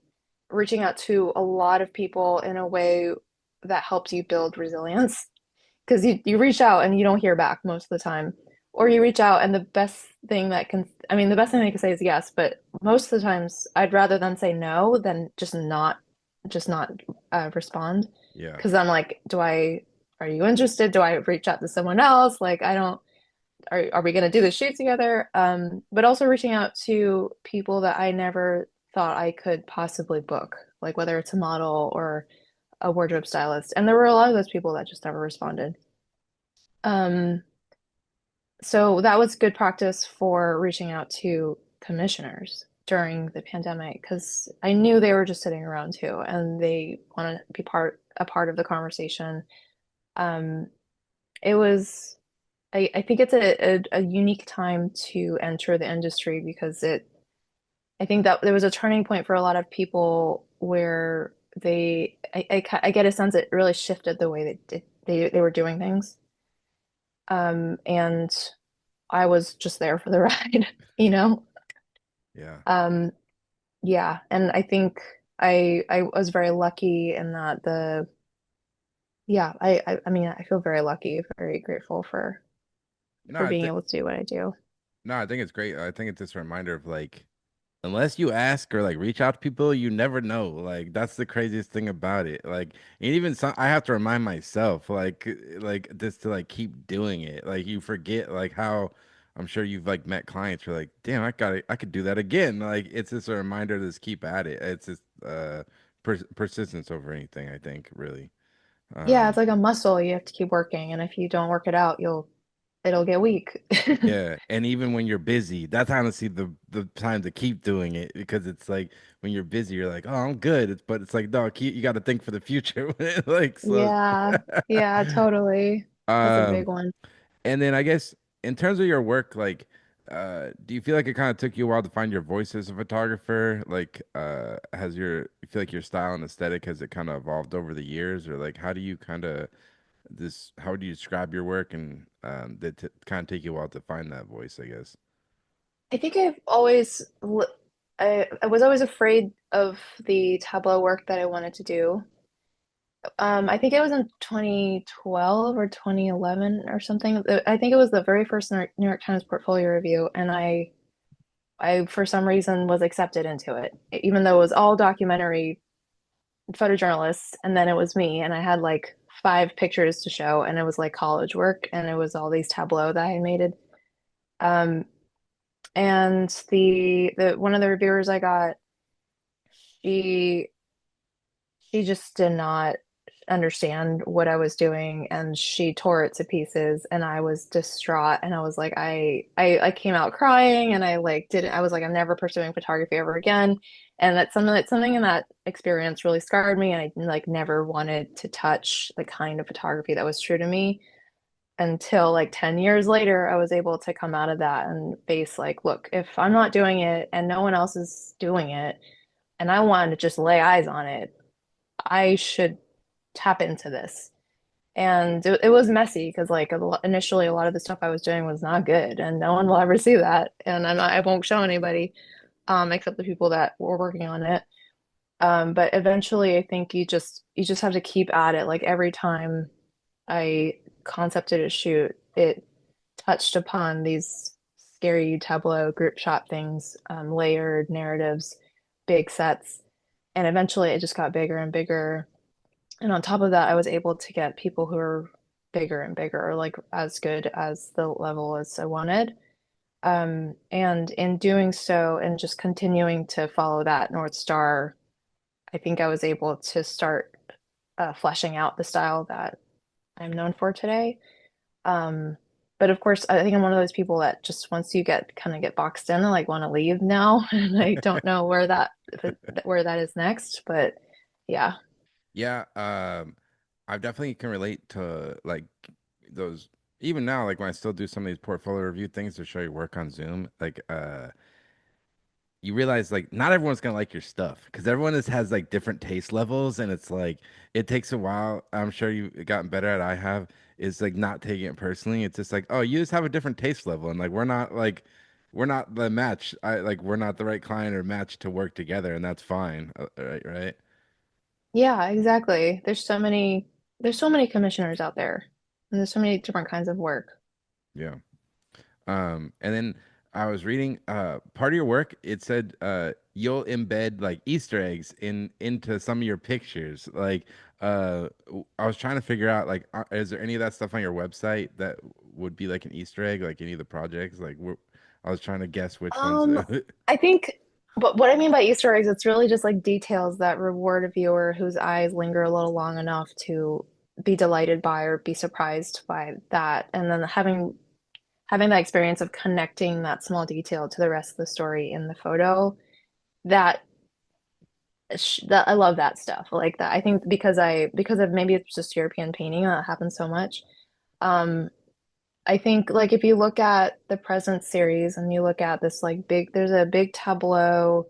Speaker 2: reaching out to a lot of people in a way that helps you build resilience. Because you reach out and you don't hear back most of the time. Or you reach out and the best thing they can say is yes, but most of the times I'd rather them say no than just not respond.
Speaker 1: Yeah.
Speaker 2: Because I'm like, are you interested? Do I reach out to someone else? Like, I don't, are we going to do the shoot together? But also reaching out to people that I never thought I could possibly book, like whether it's a model or a wardrobe stylist. And there were a lot of those people that just never responded. Um, so that was good practice for reaching out to commissioners during the pandemic because I knew they were just sitting around too and they want to be a part of the conversation. Um, it was I think it's a unique time to enter the industry because I think that there was a turning point for a lot of people where I get a sense it really shifted the way they were doing things. And I was just there for the ride, you know?
Speaker 1: Yeah.
Speaker 2: Um, yeah, and I think I was very lucky in that yeah, I mean I feel very lucky, very grateful
Speaker 1: No,
Speaker 2: for being able to do what I do.
Speaker 1: no, I think it's great. I think it's just a reminder of like unless you ask or like reach out to people, you never know. Like that's the craziest thing about it. Like and even some I have to remind myself like just to like keep doing it. Like you forget like how I'm sure you've like met clients who are like, damn, I could do that again. Like it's just a reminder to just keep at it. It's just persistence over anything, I think, really.
Speaker 2: Yeah, it's
Speaker 1: Um
Speaker 2: like a muscle. You have to keep working, and if you don't work it out, it'll get weak.
Speaker 1: Yeah, and even when you're busy, that's honestly the time to keep doing it because it's like when you're busy, you're like, oh, I'm good. But it's like, no, you got to think for the future. Like so.
Speaker 2: Yeah, yeah, totally. That's a big
Speaker 1: Um,
Speaker 2: one.
Speaker 1: and then I guess in terms of your work, like, do you feel like it kind of took you a while to find your voice as a photographer? Like, you feel like your style and aesthetic has it kind of evolved over the years, or like, how do you kind of how do you describe your work and did it kind of take you a while to find that voice, I guess?
Speaker 2: I think I was always afraid of the Tableau work that I wanted to do. I think it was in 2012 or 2011 or something. I think it was the very first New York Times portfolio review, and I for some reason was accepted into it, even though it was all documentary photojournalists, and then it was me, and I had like 5 pictures to show, and it was like college work, and it was all these tableaux that I made. Um, and the one of the reviewers I got, she she just did not understand what I was doing and she tore it to pieces and I was distraught and I was like I came out crying and I was like I'm never pursuing photography ever again and that's something in that experience really scarred me and I like never wanted to touch the kind of photography that was true to me until like 10 years later I was able to come out of that and face like look if I'm not doing it and no one else is doing it and I wanted to just lay eyes on it I should tap into this. And it was messy because like initially a lot of the stuff I was doing was not good and no one will ever see that. And I won't show anybody except the people that were working on it. But eventually I think you just have to keep at it. Like every time I concepted a shoot, it touched upon these scary Tableau group shot things, layered narratives, big sets. And eventually it just got bigger and bigger. And on top of that, I was able to get people who are bigger and bigger, or like as good as the level as I wanted. And in doing so, and just continuing to follow that North Star, I think I was able to start fleshing out the style that I'm known for today. Um, but of course, I think I'm one of those people that just once you get kind of get boxed in, I like want to leave now, and I don't know where that is next. But yeah.
Speaker 1: Yeah, I definitely can relate to like those even now, like when I still do some of these portfolio review things to show your work on Zoom, like you realize like not everyone's gonna like your stuff because everyone has like different taste levels, and it's like it takes a while. I'm sure you've gotten better at I have is like not taking it personally. It's just like, oh, you just have a different taste level, and like we're not the match. I like we're not the right client or match to work together, and that's fine. Right, right.
Speaker 2: Yeah, exactly. There's so many commissioners out there, and there's so many different kinds of work.
Speaker 1: Yeah. And then I was reading part of your work, it said you'll embed like Easter eggs into some of your pictures. Like I was trying to figure out like is there any of that stuff on your website that would be like an Easter egg, like any of the projects? Like I was trying to guess which ones.
Speaker 2: Um, I think, but what I mean by Easter eggs, it's really just like details that reward a viewer whose eyes linger a little long enough to be delighted by or be surprised by that, and then having that experience of connecting that small detail to the rest of the story in the photo. That that I love that stuff. Like that. I think because of maybe it's just European painting that happens so much. Um, I think like if you look at the present series and you look at this like there's a big tableau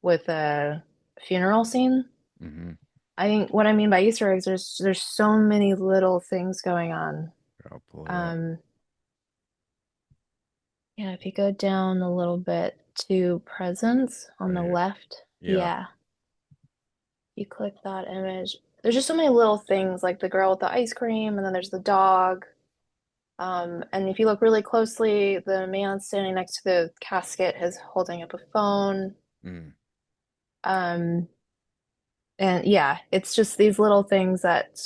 Speaker 2: with a funeral scene.
Speaker 1: Hmm.
Speaker 2: I think what I mean by Easter eggs, there's so many little things going on.
Speaker 1: I'll pull it up.
Speaker 2: Um, yeah, if you go down a little bit to presents on
Speaker 1: Right
Speaker 2: the
Speaker 1: here.
Speaker 2: left,
Speaker 1: Yeah.
Speaker 2: yeah, you click that image. There's just so many little things like the girl with the ice cream, and then there's the dog. And if you look really closely, the man standing next to the casket is holding up a phone.
Speaker 1: Mm.
Speaker 2: Um, and yeah, it's just these little things that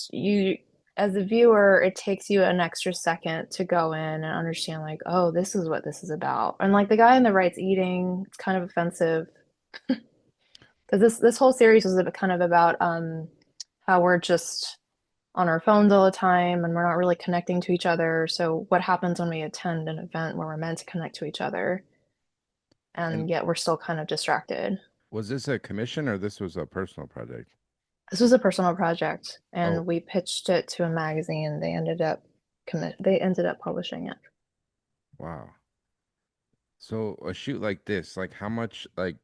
Speaker 2: as a viewer, it takes you an extra second to go in and understand, like, oh, this is what this is about. And like the guy on the right's eating, it's kind of offensive because this whole series was kind of about how we're just on our phones all the time and we're not really connecting to each other. So what happens when we attend an event where we're meant to connect to each other
Speaker 1: And
Speaker 2: and yet we're still kind of distracted?
Speaker 1: was this a commission or this was a personal project?
Speaker 2: This was a personal project
Speaker 1: Oh,
Speaker 2: and we pitched it to a magazine. They ended up publishing it.
Speaker 1: wow. So a shoot like this, like how much like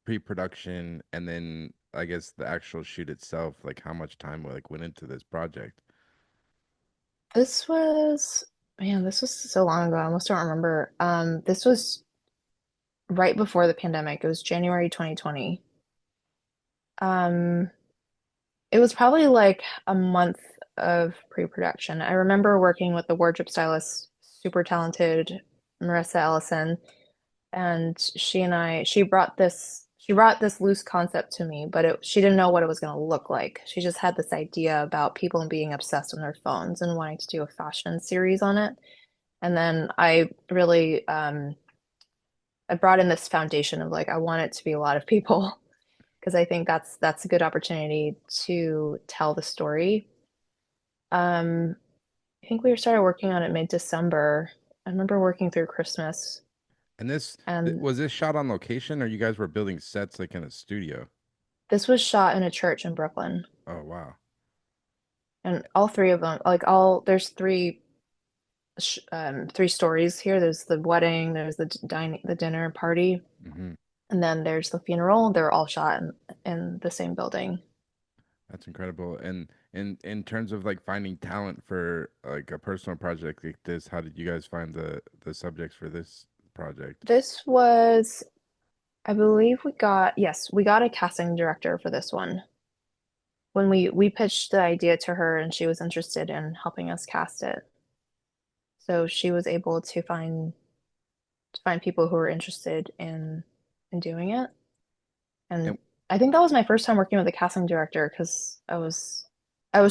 Speaker 1: pre-production and then I guess the actual shoot itself, like how much time like went into this project?
Speaker 2: This was Man, this was so long ago. I almost don't remember. This was right before the pandemic. It was January 2020. Um, It was probably like a month of pre-production. I remember working with the wardrobe stylist, super talented Marissa Ellison, and she brought this loose concept to me, but she didn't know what it was going to look like. She just had this idea about people being obsessed with their phones and wanting to do a fashion series on it. And then I brought in this foundation of like I want it to be a lot of people because I think that's a good opportunity to tell the story. Um, I think we started working on it mid-December. I remember working through Christmas,
Speaker 1: And
Speaker 2: and
Speaker 1: was this shot on location or you guys were building sets like in a studio?
Speaker 2: this was shot in a church in Brooklyn.
Speaker 1: Oh wow.
Speaker 2: And all three of them, like all, there's three stories here. There's the wedding, there's the dinner party,
Speaker 1: Hmm.
Speaker 2: and then there's the funeral. They're all shot in the same building.
Speaker 1: That's incredible. And in terms of like finding talent for like a personal project like this, how did you guys find the subjects for this project?
Speaker 2: This was I believe yes, we got a casting director for this one. When we pitched the idea to her and she was interested in helping us cast it. So she was able to find people who were interested in doing it. And
Speaker 1: And
Speaker 2: I think that was my first time working with a casting director because I was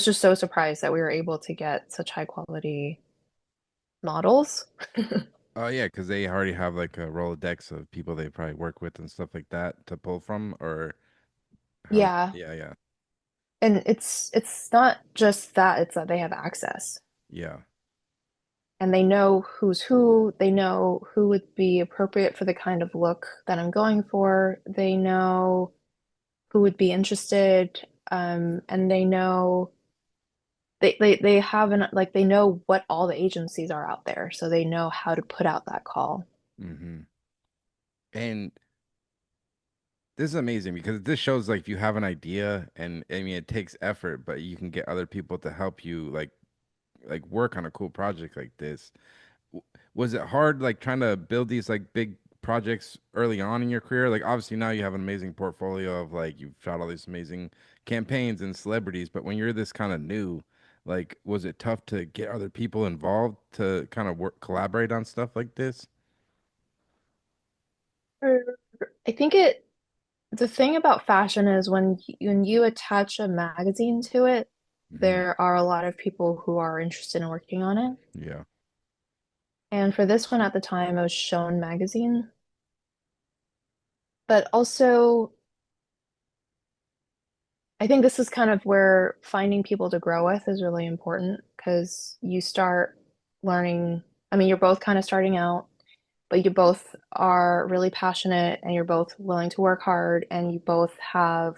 Speaker 2: just so surprised that we were able to get such high quality models.
Speaker 1: oh yeah, because they already have like a Rolodex of people they probably work with and stuff like that to pull from, or how?
Speaker 2: Yeah.
Speaker 1: Yeah, yeah,
Speaker 2: And it's not just that, it's that they have access.
Speaker 1: yeah.
Speaker 2: And they know who's who, they know who would be appropriate for the kind of look that I'm going for. They know who would be interested, and they know they have an like they know what all the agencies are out there, so they know how to put out that call.
Speaker 1: Mm-hmm. And this is amazing because this shows like if you have an idea, and I mean it takes effort, but you can get other people to help you like work on a cool project like this. W- Was it hard like trying to build these like big projects early on in your career? Like obviously now you have an amazing portfolio of like you've shot all these amazing campaigns and celebrities, but when you're this kind of new, like was it tough to get other people involved to kind of work collaborate on stuff like this?
Speaker 2: I think it the thing about fashion is when you attach a magazine to it,
Speaker 1: Hmm.
Speaker 2: there are a lot of people who are interested in working on it.
Speaker 1: Yeah.
Speaker 2: And for this one at the time, it was Shown magazine. But also, I think this is kind of where finding people to grow with is really important because you start learning. I mean, you're both kind of starting out, but you both are really passionate and you're both willing to work hard and you both have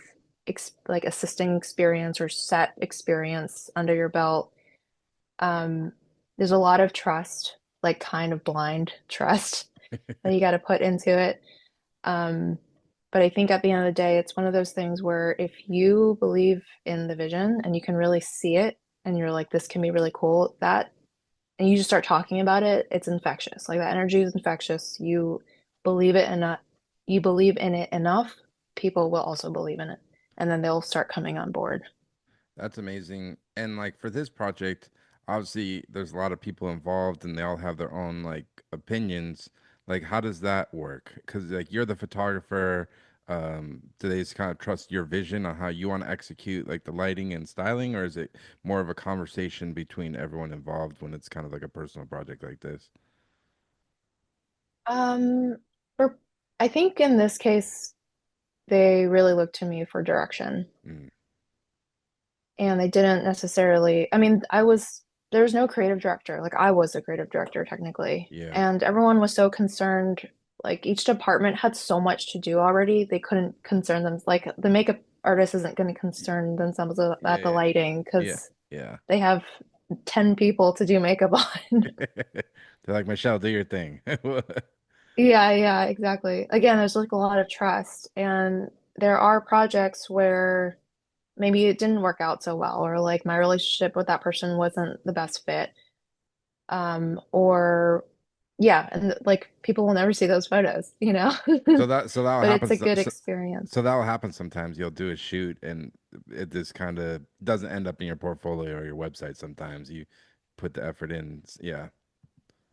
Speaker 2: like assisting experience or set experience under your belt. Um, there's a lot of trust, like kind of blind trust that you got to put into it. Um, but I think at the end of the day, it's one of those things where if you believe in the vision and you can really see it and you're like, this can be really cool, and you just start talking about it, it's infectious. Like that energy is infectious. Believe it enough, you believe in it enough, people will also believe in it. And then they'll start coming on board.
Speaker 1: That's amazing. And like for this project, obviously there's a lot of people involved and they all have their own like opinions. Like how does that work? Because like you're the photographer, do they just kind of trust your vision on how you want to execute like the lighting and styling, or is it more of a conversation between everyone involved when it's kind of like a personal project like this?
Speaker 2: Um, for I think in this case, they really look to me for direction.
Speaker 1: Mm,
Speaker 2: And they didn't necessarily, I mean, there was no creative director. Like I was the creative director technically.
Speaker 1: yeah.
Speaker 2: And everyone was so concerned, like each department had so much to do already. They couldn't concern them. Like the makeup artist isn't going to concern themselves
Speaker 1: Yeah.
Speaker 2: at the lighting
Speaker 1: Yeah.
Speaker 2: because
Speaker 1: Yeah.
Speaker 2: they have 10 people to do makeup on.
Speaker 1: They're like, Michelle, do your thing.
Speaker 2: Yeah, yeah, exactly. Again, there's like a lot of trust, and there are projects where maybe it didn't work out so well, or like my relationship with that person wasn't the best fit. Or yeah, and like people will never see those photos, you know?
Speaker 1: So that
Speaker 2: But it's a
Speaker 1: happens.
Speaker 2: good experience.
Speaker 1: So that will happen sometimes. You'll do a shoot and it just kind of doesn't end up in your portfolio or your website. Sometimes you put the effort in. Yeah,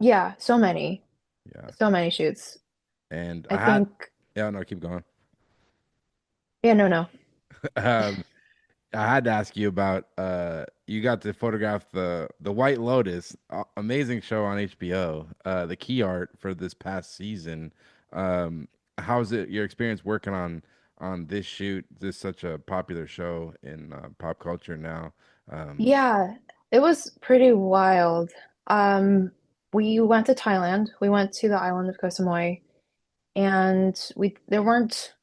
Speaker 2: Yeah,
Speaker 1: yeah.
Speaker 2: so many shoots.
Speaker 1: And
Speaker 2: I
Speaker 1: I had,
Speaker 2: think,
Speaker 1: yeah, no, keep going.
Speaker 2: yeah, no, no.
Speaker 1: um, I had to ask you about you got to photograph the White Lotus, amazing show on HBO. The key art for this past season. Um, how's it your experience working on this shoot? This such a popular show in pop culture now. Um,
Speaker 2: Yeah, it was pretty wild. Um, we went to Thailand. We went to the island of Koh Samui, and we there weren't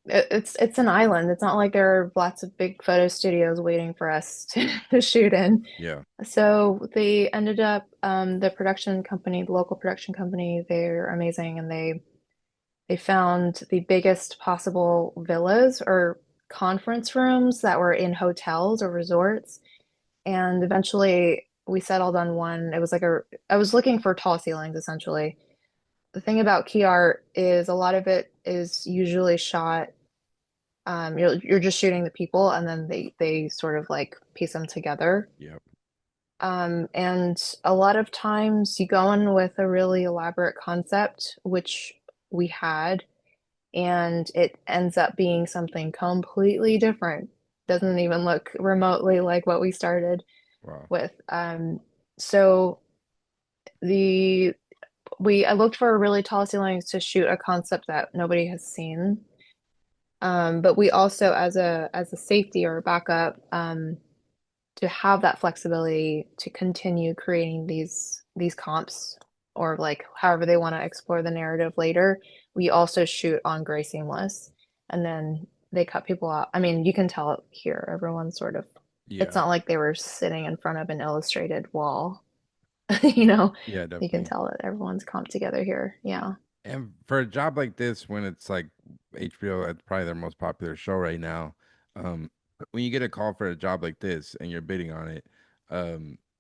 Speaker 2: it's an island. It's not like there are lots of big photo studios waiting for us to shoot in.
Speaker 1: yeah,
Speaker 2: So they ended up the production company, the local production company, they're amazing and they found the biggest possible villas or conference rooms that were in hotels or resorts. And eventually we settled on one. It was like I was looking for tall ceilings essentially. The thing about key art is a lot of it is usually shot. You're just shooting the people, and then they sort of like piece them together.
Speaker 1: Yep.
Speaker 2: And a lot of times you go in with a really elaborate concept, which we had, and it ends up being something completely different. Doesn't even look remotely like what we started
Speaker 1: Wow.
Speaker 2: with. So the I looked for really tall ceilings to shoot a concept that nobody has seen. But we also, as a safety or a backup, to have that flexibility to continue creating these comps or like however they want to explore the narrative later, we also shoot on gray seamless, and then they cut people out. I mean, you can tell it here. Everyone's sort of. It's
Speaker 1: Yeah.
Speaker 2: not like they were sitting in front of an illustrated wall. You know,
Speaker 1: Yeah,
Speaker 2: you can
Speaker 1: definitely.
Speaker 2: tell that everyone's comped together here. Yeah.
Speaker 1: And for a job like this, when it's like HBO, it's probably their most popular show right now. Um, when you get a call for a job like this and you're bidding on it,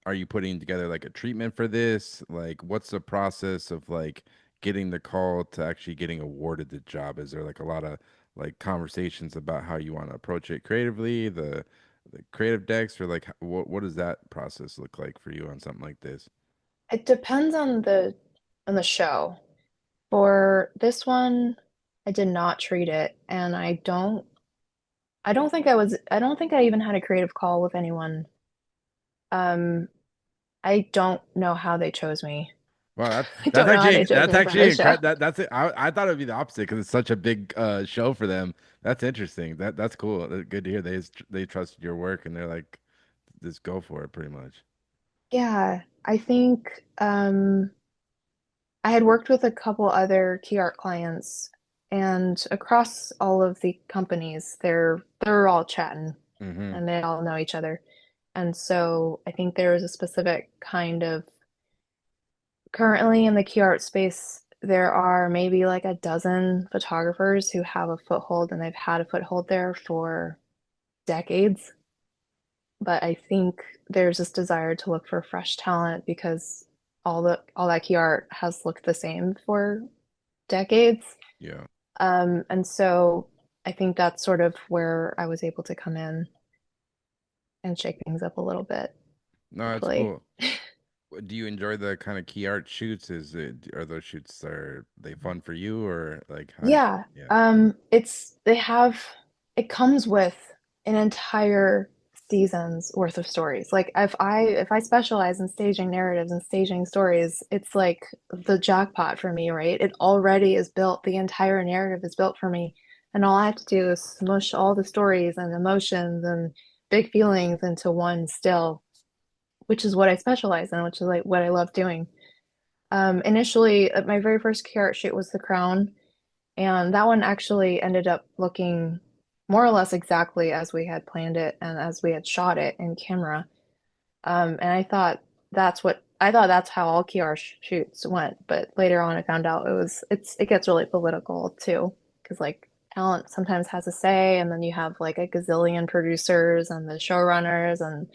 Speaker 1: are you putting together like a treatment for this? Like, what's the process of like getting the call to actually getting awarded the job? Is there like a lot of like conversations about how you want to approach it creatively, the creative decks, or like what does that process look like for you on something like this?
Speaker 2: It depends on the show. For this one, I did not treat it, and I don't think I even had a creative call with anyone. Um, I don't know how they chose me.
Speaker 1: Wow,
Speaker 2: I don't know how they chose
Speaker 1: that's
Speaker 2: me for this
Speaker 1: actually
Speaker 2: show.
Speaker 1: that's it. I thought it'd be the opposite because it's such a big show for them. That's interesting. That's cool. Good to hear. They trusted your work and they're like, just go for it, pretty much.
Speaker 2: Yeah, I think I had worked with a couple other key art clients, and across all of the companies, they're all chatting
Speaker 1: Mm-hmm.
Speaker 2: and they all know each other. And so I think there is a specific kind of currently in the key art space, there are maybe like a dozen photographers who have a foothold and they've had a foothold there for decades. But I think there's this desire to look for fresh talent because all that key art has looked the same for decades.
Speaker 1: Yeah.
Speaker 2: And so I think that's sort of where I was able to come in and shake things up a little bit,
Speaker 1: No, that's
Speaker 2: hopefully.
Speaker 1: cool. Do you enjoy the kind of key art shoots? Are those shoots are they fun for you or like how?
Speaker 2: Yeah,
Speaker 1: Yeah.
Speaker 2: it's they have it comes with an entire season's worth of stories. Like if I specialize in staging narratives and staging stories, it's like the jackpot for me, right? It already is built. The entire narrative is built for me, and all I have to do is smush all the stories and emotions and big feelings into one still, which is what I specialize in, which is like what I love doing. Initially, my very first art shoot was The Crown. And that one actually ended up looking more or less exactly as we had planned it and as we had shot it in camera. And I thought that's how all Kiara shoots went. But later on, I found out it gets really political too, because like talent sometimes has a say, and then you have like a gazillion producers and the showrunners, and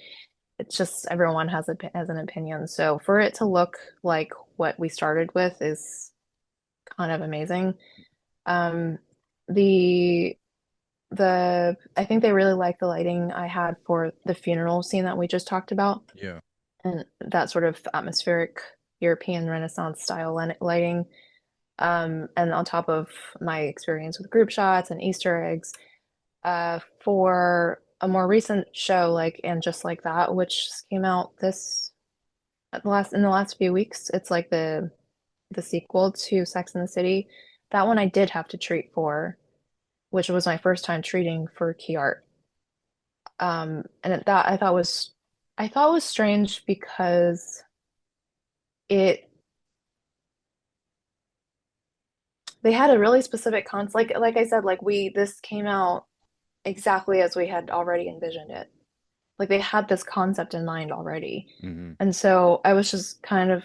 Speaker 2: it's just everyone has an opinion. So for it to look like what we started with is kind of amazing. Um, the I think they really liked the lighting I had for the funeral scene that we just talked about,
Speaker 1: Yeah.
Speaker 2: and that sort of atmospheric European Renaissance style lighting. And on top of my experience with group shots and Easter eggs, for a more recent show like And Just Like That, which came out this in the last few weeks, it's like the sequel to Sex and the City. That one I did have to treat for, which was my first time treating for key art. And that I thought was strange because it they had a really specific concept. Like I said, like we this came out exactly as we had already envisioned it. Like they had this concept in mind already.
Speaker 1: Mm-hmm.
Speaker 2: And so I was just kind of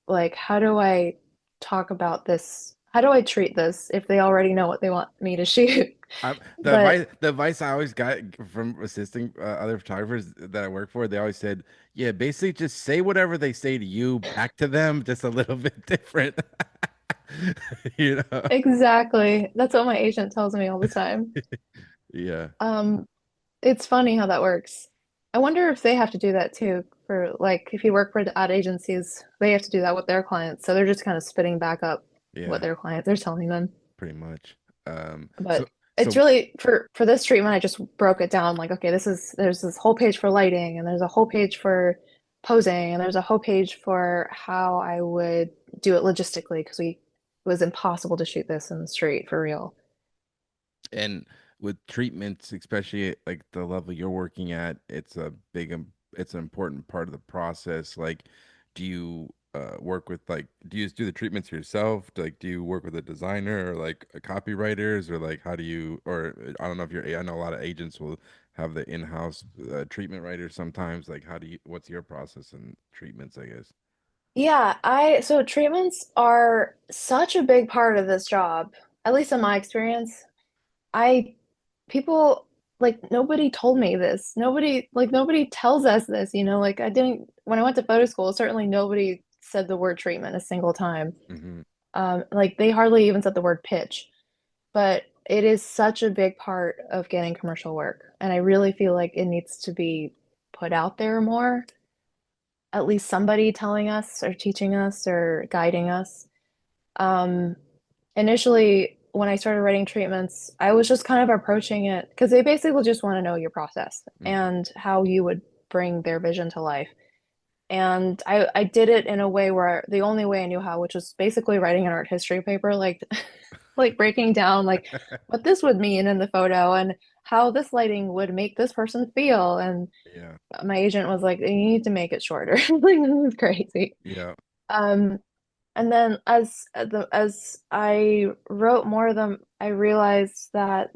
Speaker 2: like, how do I talk about this? How do I treat this if they already know what they want me to shoot? But
Speaker 1: The advice I always got from assisting other photographers that I work for, they always said, yeah, basically just say whatever they say to you back to them, just a little bit different. You know?
Speaker 2: Exactly. That's what my agent tells me all the time.
Speaker 1: Yeah.
Speaker 2: Um, it's funny how that works. I wonder if they have to do that too for like if you work for the ad agencies, they have to do that with their clients. So they're just kind of spitting back up what
Speaker 1: Yeah,
Speaker 2: their clients are telling them.
Speaker 1: pretty much. So
Speaker 2: But it's
Speaker 1: so
Speaker 2: really for this treatment, I just broke it down like, okay, there's this whole page for lighting and there's a whole page for posing and there's a whole page for how I would do it logistically because it was impossible to shoot this in the street for real.
Speaker 1: and with treatments, especially at like the level you're working at, it's an important part of the process. Like, do you work with like do you just do the treatments yourself? Like, do you work with a designer or like a copywriters or like how do you or I don't know if you're I know a lot of agents will have the in-house treatment writers sometimes. Like, how do you what's your process in treatments, I guess?
Speaker 2: Yeah, so treatments are such a big part of this job, at least in my experience. I people like nobody told me this. Nobody tells us this, like I didn't when I went to photo school, certainly nobody said the word treatment a single time.
Speaker 1: Hmm.
Speaker 2: Like they hardly even said the word pitch, but it is such a big part of getting commercial work. And I really feel like it needs to be put out there more, at least somebody telling us or teaching us or guiding us. Um, Initially, when I started writing treatments, I was just kind of approaching it because they basically just want to know your process
Speaker 1: Hmm.
Speaker 2: and how you would bring their vision to life. And I did it in a way where the only way I knew how, which was basically writing an art history paper, like like breaking down like what this would mean in the photo and how this lighting would make this person feel. And
Speaker 1: Yeah.
Speaker 2: my agent was like, you need to make it shorter. Like this is crazy.
Speaker 1: Yeah.
Speaker 2: Um, and then as I wrote more of them, I realized that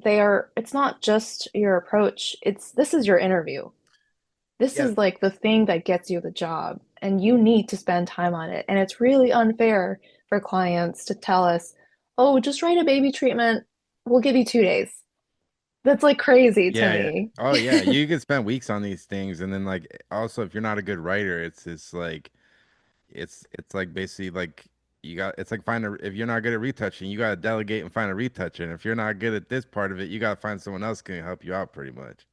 Speaker 2: it's not just your approach, this is your interview. This
Speaker 1: Yeah.
Speaker 2: is like the thing that gets you the job, and you need to spend time on it. And it's really unfair for clients to tell us, "Oh, just write a baby treatment. We'll give you 2 days." That's like crazy to
Speaker 1: Yeah, yeah.
Speaker 2: me.
Speaker 1: Oh yeah, you can spend weeks on these things and then like also if you're not a good writer, it's just like it's like basically like you got it's like find a if you're not good at retouching, you gotta delegate and find a retoucher. And if you're not good at this part of it, you gotta find someone else who can help you out pretty much.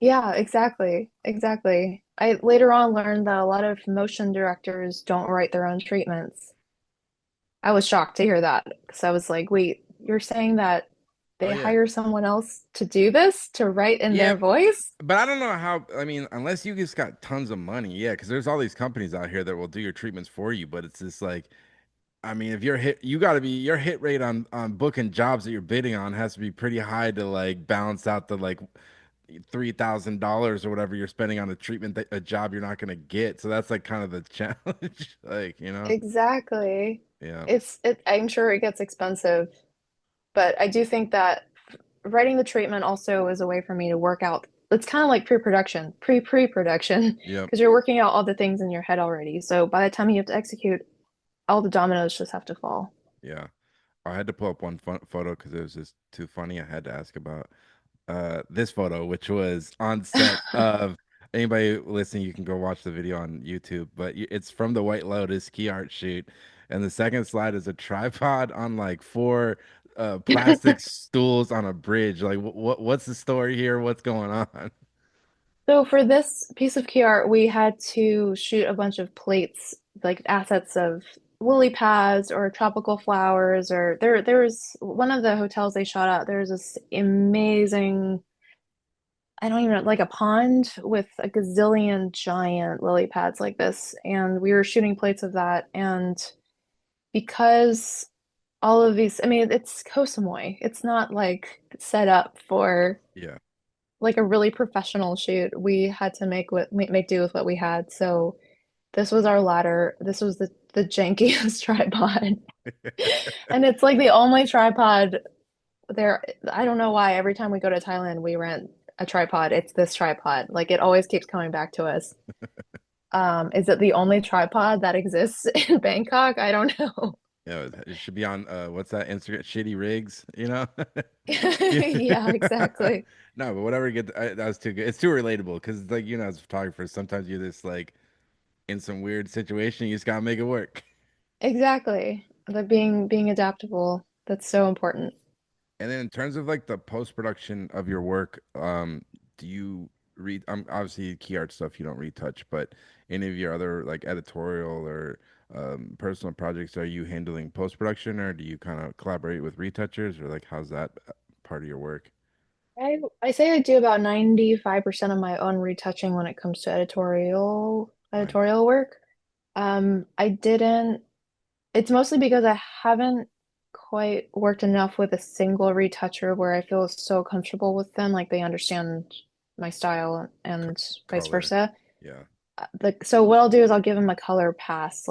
Speaker 2: Yeah, exactly. Exactly. I later on learned that a lot of motion directors don't write their own treatments. I was shocked to hear that because I was like, wait, you're saying that
Speaker 1: Oh
Speaker 2: they
Speaker 1: yeah.
Speaker 2: hire someone else to do this, to write in
Speaker 1: Yeah,
Speaker 2: their voice?
Speaker 1: but I don't know how, I mean, unless you just got tons of money, yeah, because there's all these companies out here that will do your treatments for you, but it's just like I mean, if you're hit, you got to be your hit rate on booking jobs that you're bidding on has to be pretty high to like balance out the like $3,000 or whatever you're spending on a treatment that a job you're not gonna get. So that's like kind of the challenge, like
Speaker 2: Exactly.
Speaker 1: yeah,
Speaker 2: I'm sure it gets expensive, but I do think that writing the treatment also is a way for me to work out. It's kind of like pre-production, pre-production,
Speaker 1: yep,
Speaker 2: because you're working out all the things in your head already. So by the time you have to execute, all the dominoes just have to fall.
Speaker 1: yeah. I had to pull up one photo because it was just too funny. I had to ask about this photo, which was on set of anybody listening, you can go watch the video on YouTube, but it's from the White Lotus key art shoot. And the second slide is a tripod on like four plastic stools on a bridge. Like what's the story here? What's going on?
Speaker 2: So for this piece of key art, we had to shoot a bunch of plates, like assets of lily pads or tropical flowers, or there was one of the hotels they shot at, there was this amazing, I don't even know, like a pond with a gazillion giant lily pads like this. And we were shooting plates of that. And because all of these, I mean, it's Koh Samui. It's not like set up for
Speaker 1: Yeah.
Speaker 2: like a really professional shoot. We had to make do with what we had. So this was our ladder. This was the jankiest tripod. And it's like the only tripod there. I don't know why every time we go to Thailand, we rent a tripod. It's this tripod. Like it always keeps coming back to us. Is it the only tripod that exists in Bangkok? I don't know.
Speaker 1: Yeah, it should be on what's that Instagram shitty rigs, you know? Yeah.
Speaker 2: Yeah, exactly.
Speaker 1: No, but whatever get that was too good. It's too relatable because like as photographers, sometimes you're just like in some weird situation, you just gotta make it work.
Speaker 2: Exactly. Like being adaptable. That's so important.
Speaker 1: And then in terms of like the post production of your work, do you read? Obviously key art stuff you don't retouch, but any of your other like editorial or personal projects, are you handling post production, or do you kind of collaborate with retouchers, or like how's that part of your work?
Speaker 2: I say I do about 95% of my own retouching when it comes to
Speaker 1: Nice.
Speaker 2: editorial work. I didn't It's mostly because I haven't quite worked enough with a single retoucher where I feel so comfortable with them, like they understand my style
Speaker 1: C
Speaker 2: and vice
Speaker 1: color.
Speaker 2: versa.
Speaker 1: Yeah.
Speaker 2: So what I'll do is I'll give them a color pass.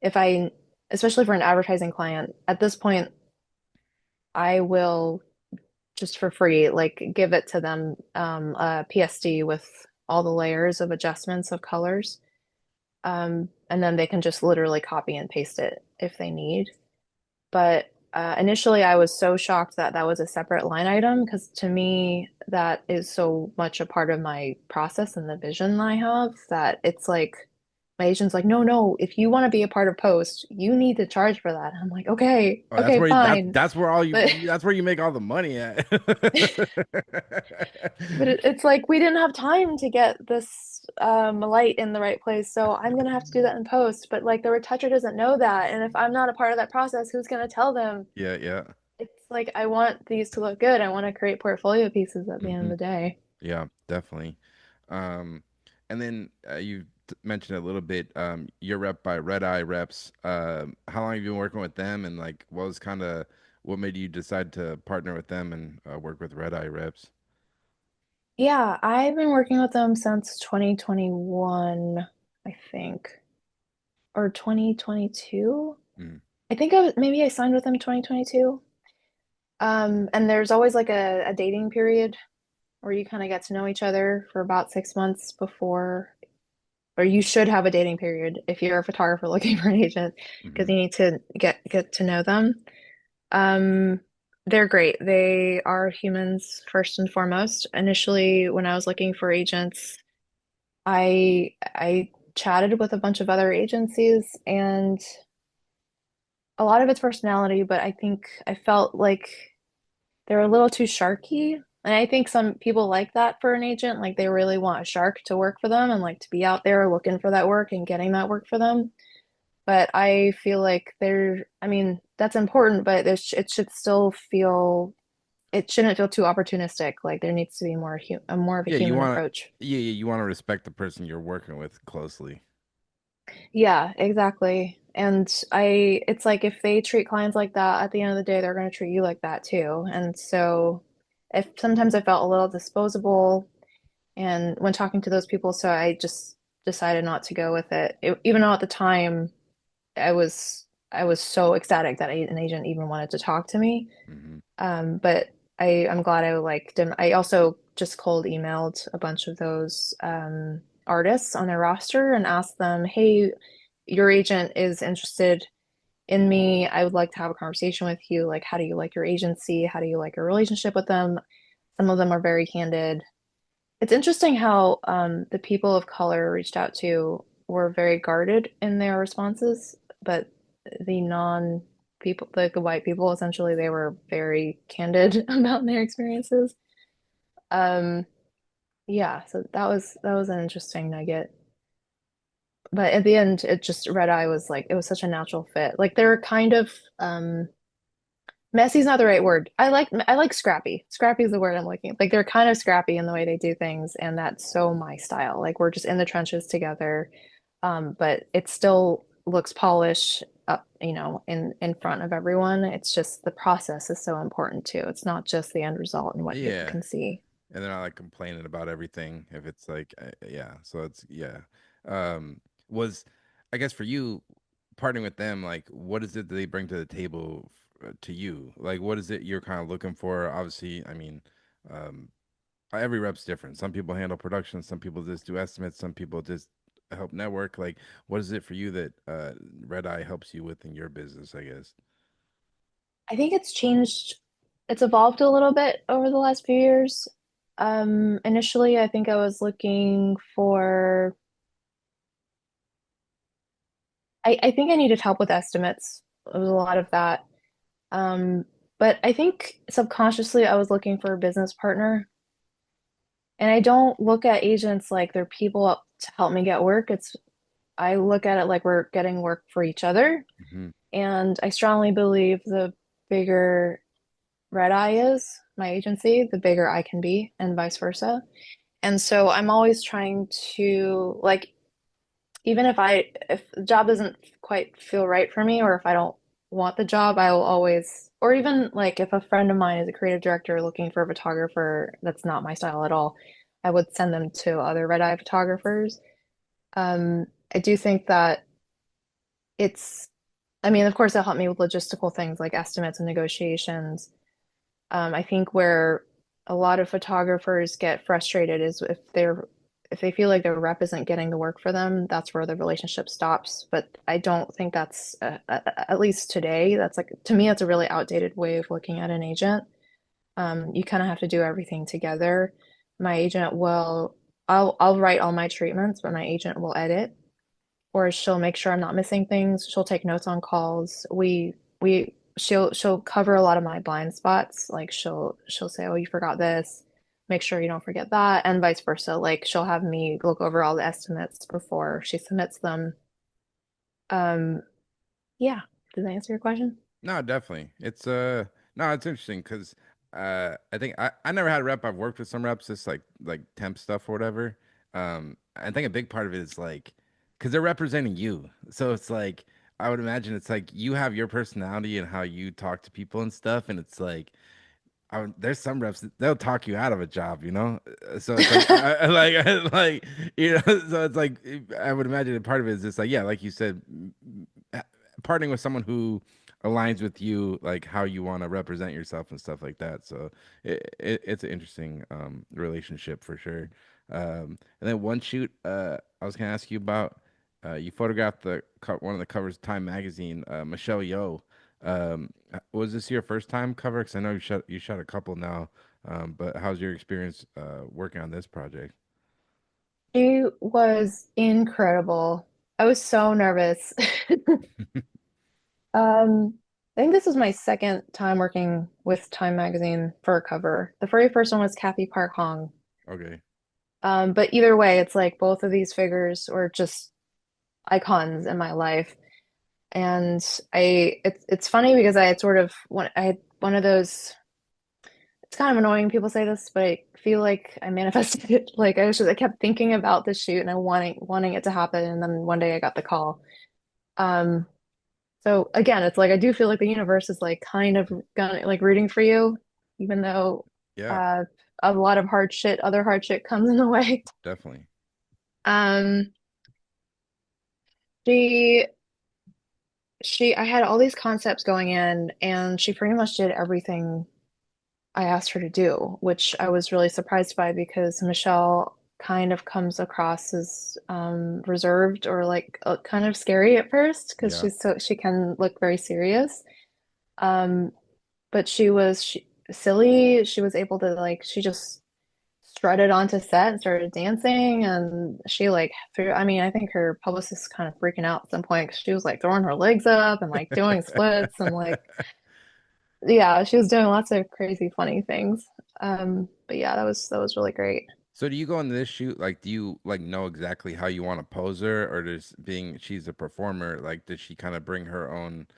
Speaker 2: If I, especially for an advertising client, at this point, I will just for free, like give it to them, a PSD with all the layers of adjustments of colors. And then they can just literally copy and paste it if they need. But initially, I was so shocked that that was a separate line item because to me, that is so much a part of my process and the vision I have that it's like my agent's like, no, no, if you want to be a part of post, you need to charge for that. I'm like, okay,
Speaker 1: Oh, that's
Speaker 2: okay,
Speaker 1: where
Speaker 2: fine.
Speaker 1: that's where all
Speaker 2: But
Speaker 1: that's where you make all the money at.
Speaker 2: it's like we didn't have time to get this light in the right place, so I'm gonna have to do that in post. But like the retoucher doesn't know that, and if I'm not a part of that process, who's gonna tell them?
Speaker 1: Yeah, yeah.
Speaker 2: It's like I want these to look good. I want to create portfolio pieces at the end of
Speaker 1: Hmm.
Speaker 2: the day.
Speaker 1: Yeah, definitely. Um, and then you mentioned a little bit, you're rep by Redeye Reps. How long have you been working with them, and like what was kind of what made you decide to partner with them and work with Redeye Reps?
Speaker 2: Yeah, I've been working with them since 2021, I think, or 2022.
Speaker 1: Mm,
Speaker 2: I think maybe I signed with them 2022. And there's always like a dating period where you kind of get to know each other for about 6 months before, or you should have a dating period if you're a photographer looking for an agent, because
Speaker 1: hmm.
Speaker 2: you need to get to know them. Um, they're great. They are humans first and foremost. Initially, when I was looking for agents, I chatted with a bunch of other agencies, and a lot of it's personality, but I think I felt like they're a little too sharky. And I think some people like that for an agent, like they really want a shark to work for them and like to be out there looking for that work and getting that work for them. But I feel like I mean, that's important, but it shouldn't feel too opportunistic. Like there needs to be a more of a
Speaker 1: Yeah, you
Speaker 2: human
Speaker 1: want
Speaker 2: approach.
Speaker 1: to, yeah, you want to respect the person you're working with closely.
Speaker 2: Yeah, exactly. And it's like if they treat clients like that, at the end of the day, they're going to treat you like that too. And so if sometimes I felt a little disposable and when talking to those people, so I just decided not to go with even though at the time I was so ecstatic that an agent even wanted to talk to me.
Speaker 1: Hmm.
Speaker 2: But I'm glad I liked him. I also just cold emailed a bunch of those artists on their roster and asked them, "Hey, your agent is interested in me. I would like to have a conversation with you. Like, how do you like your agency? How do you like your relationship with them?" Some of them are very candid. It's interesting how the people of color reached out to were very guarded in their responses, but the non people, like the white people, essentially, they were very candid about their experiences. Um, yeah, so that was an interesting nugget. But at the end, it just Red Eye was like it was such a natural fit. Like they're kind of messy's not the right word. I like scrappy. Scrappy is the word I'm looking. Like they're kind of scrappy in the way they do things, and that's so my style. Like we're just in the trenches together, but it still looks polished up, in front of everyone. It's just the process is so important too. It's not just the end result and what people
Speaker 1: Yeah,
Speaker 2: can see.
Speaker 1: and they're not like complaining about everything if it's like yeah, so it's yeah. Was I guess for you partnering with them, like what is it that they bring to the table to you, like what is it you're kind of looking for? Obviously, I mean, um every rep's different. Some people handle production, some people just do estimates, some people just help network. Like what is it for you that Red Eye helps you with in your business, I guess?
Speaker 2: I think it's changed. It's evolved a little bit over the last few years. Initially, I think I was looking for I think I needed help with estimates. it was a lot of that. Um, but I think subconsciously I was looking for a business partner. And I don't look at agents like they're people to help me get work. I look at it like we're getting work for each other.
Speaker 1: Hmm.
Speaker 2: And I strongly believe the bigger Redeye is, my agency, the bigger I can be, and vice versa. And so I'm always trying to like, even if the job doesn't quite feel right for me, or if I don't want the job, I will always, or even like if a friend of mine is a creative director looking for a photographer that's not my style at all, I would send them to other red eye photographers. I do think that it's, I mean, of course, it'll help me with logistical things like estimates and negotiations. I think where a lot of photographers get frustrated is if they feel like their rep isn't getting the work for them, that's where the relationship stops. But I don't think that's at least today. That's like to me, that's a really outdated way of looking at an agent. You kind of have to do everything together. My agent will, I'll write all my treatments, but my agent will edit, or she'll make sure I'm not missing things. She'll take notes on calls. She'll cover a lot of my blind spots. Like she'll say, "Oh, you forgot this. Make sure you don't forget that," and vice versa. Like she'll have me look over all the estimates before she submits them. Um, yeah. Does that answer your question?
Speaker 1: No, definitely. It's no, it's interesting because I think I never had a rep. I've worked with some reps, just like temp stuff or whatever. I think a big part of it is like because they're representing you, so it's like I would imagine it's like you have your personality and how you talk to people and stuff, and it's like there's some reps that they'll talk you out of a job, you know. So it's like, like you know, so it's like I would imagine a part of it is just like, yeah, like you said, partnering with someone who aligns with you, like how you want to represent yourself and stuff like that. So it's an interesting relationship for sure. And then one shoot, I was gonna ask you about. You photographed one of the covers of Time magazine, Michelle Yeoh. Was this your first time cover? Because I know you shot a couple now, but how's your experience working on this project?
Speaker 2: She was incredible. I was so nervous. I think this was my second time working with Time Magazine for a cover. The very first one was Kathy Park Hong.
Speaker 1: Okay.
Speaker 2: But either way, it's like both of these figures were just icons in my life. And it's funny because I had sort of I had one of those, it's kind of annoying people say this, but I feel like I manifested it. Like I kept thinking about the shoot and I wanting it to happen, and then one day I got the call. Um, So again, it's like I do feel like the universe is like kind of gonna like rooting for you, even though
Speaker 1: Yeah,
Speaker 2: uh a lot of other hard shit comes in the way.
Speaker 1: definitely.
Speaker 2: Um, she I had all these concepts going in, and she pretty much did everything I asked her to do, which I was really surprised by because Michelle kind of comes across as reserved or like kind of scary at first because
Speaker 1: Yeah.
Speaker 2: she can look very serious. Um, but she silly. She was able to like she just strutted onto set and started dancing, and she like threw. I mean, I think her publicist kind of freaking out at some point because she was like throwing her legs up and like doing splits and like yeah, she was doing lots of crazy funny things. But yeah, that was really great.
Speaker 1: So do you go into this shoot like do you like know exactly how you want to pose her or does being she's a performer like does she kind of bring her own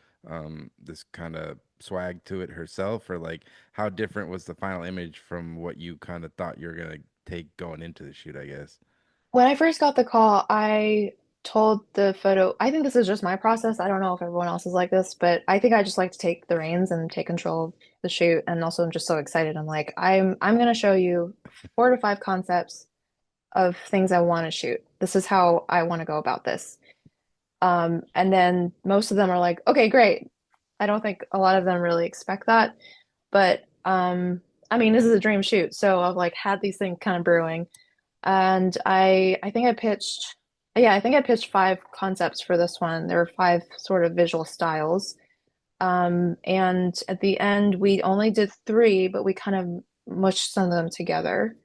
Speaker 1: this kind of swag to it herself or like how different was the final image from what you kind of thought you were gonna take going into the shoot, I guess.
Speaker 2: When I first got the call, I told the photo, I think this is just my process. I don't know if everyone else is like this, but I think I just like to take the reins and take control of the shoot. And also I'm just so excited. I'm like, I'm gonna show you 4 to 5 concepts of things I want to shoot. This is how I want to go about this. And then most of them are like, okay, great. I don't think a lot of them really expect that, but I mean, this is a dream shoot, so I've like had these things kind of brewing. And I think I pitched, yeah, I think I pitched 5 concepts for this one. There were 5 sort of visual styles. And at the end, we only did 3, but we kind of mushed some of them together.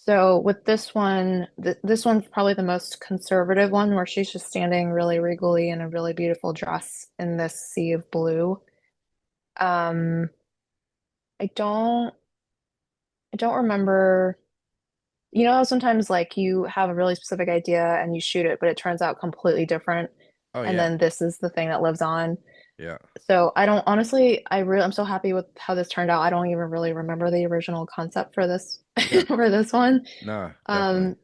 Speaker 2: So with this one, this one's probably the most conservative one where she's just standing really regally in a really beautiful dress in this sea of blue. Um, I don't I don't remember, you know, sometimes like you have a really specific idea and you shoot it, but it turns out completely different.
Speaker 1: Oh
Speaker 2: And
Speaker 1: yeah,
Speaker 2: then this is the thing that lives on.
Speaker 1: yeah,
Speaker 2: So I don't honestly, I'm so happy with how this turned out. I don't even really remember the original concept for this
Speaker 1: yeah.
Speaker 2: for this one.
Speaker 1: No, definitely.
Speaker 2: Um,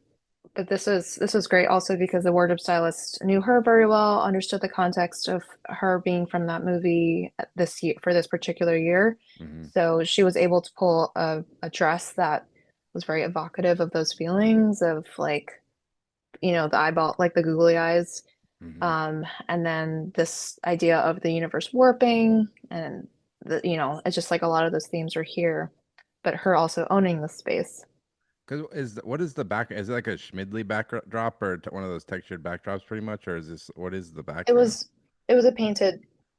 Speaker 2: but this was great also because the wardrobe stylist knew her very well, understood the context of her being from that movie this year for this particular year.
Speaker 1: Hmm.
Speaker 2: So she was able to pull a dress that was very evocative of those feelings of like, you know, the eyeball, like the googly eyes.
Speaker 1: Hmm.
Speaker 2: And then this idea of the universe warping and you know, it's just like a lot of those themes are here, but her also owning the space.
Speaker 1: Because what is the back? Is it like a Schmidly backdrop or one of those textured backdrops, pretty much, or is this what is the
Speaker 2: It
Speaker 1: background?
Speaker 2: was it was a
Speaker 1: Yeah,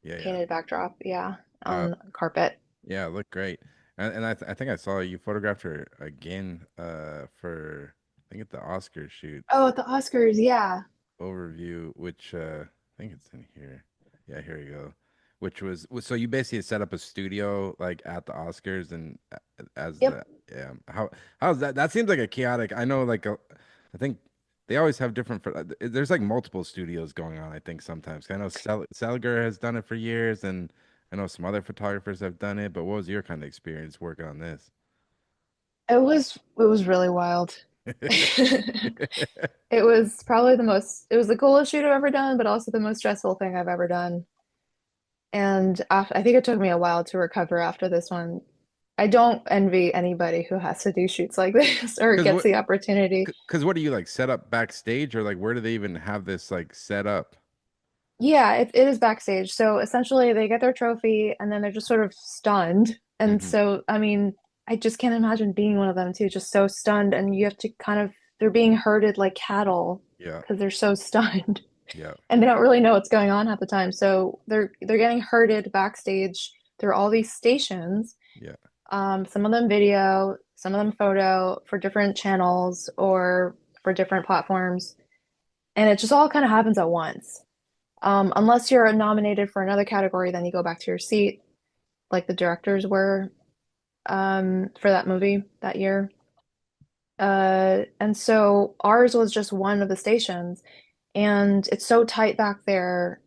Speaker 1: yeah.
Speaker 2: painted backdrop, yeah,
Speaker 1: Uh,
Speaker 2: on carpet.
Speaker 1: yeah, it looked great. And I think I saw you photographed her again. For I think at the Oscar shoot.
Speaker 2: Oh, at the Oscars, yeah.
Speaker 1: Overview, which I think it's in here. Yeah, here you go. Which was so you basically set up a studio like at the Oscars and as
Speaker 2: Yep.
Speaker 1: the yeah. How's that? That seems like a chaotic. I know I think they always have different. There's like multiple studios going on. I think sometimes I know Selger has done it for years, and I know some other photographers have done it. But what was your kind of experience working on this?
Speaker 2: It was really wild. It was probably it was the coolest shoot I've ever done, but also the most stressful thing I've ever done. And I think it took me a while to recover after this one. I don't envy anybody who has to do shoots like this or
Speaker 1: Because
Speaker 2: gets the opportunity.
Speaker 1: what do you like set up backstage or like where do they even have this like set up?
Speaker 2: Yeah, it is backstage. So essentially, they get their trophy and then they're just sort of stunned. And
Speaker 1: Hmm.
Speaker 2: so, I mean, I just can't imagine being one of them too, just so stunned. And you have to kind of, they're being herded like cattle
Speaker 1: Yeah,
Speaker 2: because they're so stunned
Speaker 1: yeah,
Speaker 2: and they don't really know what's going on at the time. So they're getting herded backstage through all these stations.
Speaker 1: yeah.
Speaker 2: Some of them video, some of them photo for different channels or for different platforms. And it just all kind of happens at once. Unless you're nominated for another category, then you go back to your seat, like the directors were for that movie that year. And so ours was just one of the stations, and it's so tight back there.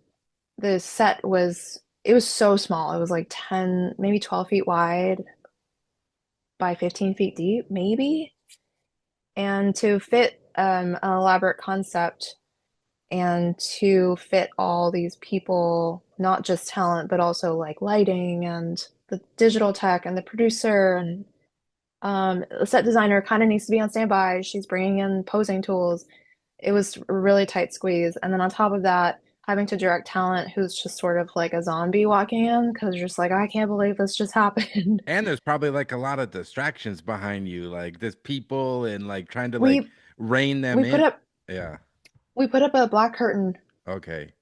Speaker 2: The set was it was so small. It was like 10, maybe 12 feet wide by 15 feet deep, maybe. And to fit an elaborate concept and to fit all these people, not just talent, but also like lighting and the digital tech and the producer and the set designer kind of needs to be on standby. She's bringing in posing tools. It was a really tight squeeze. And then on top of that, having to direct talent who's just sort of like a zombie walking in because you're just like, I can't believe this just happened.
Speaker 1: And there's probably like a lot of distractions behind you, like there's people and like trying to like
Speaker 2: We
Speaker 1: rein them
Speaker 2: we put
Speaker 1: in.
Speaker 2: up
Speaker 1: Yeah.
Speaker 2: we put up a black curtain.
Speaker 1: Okay.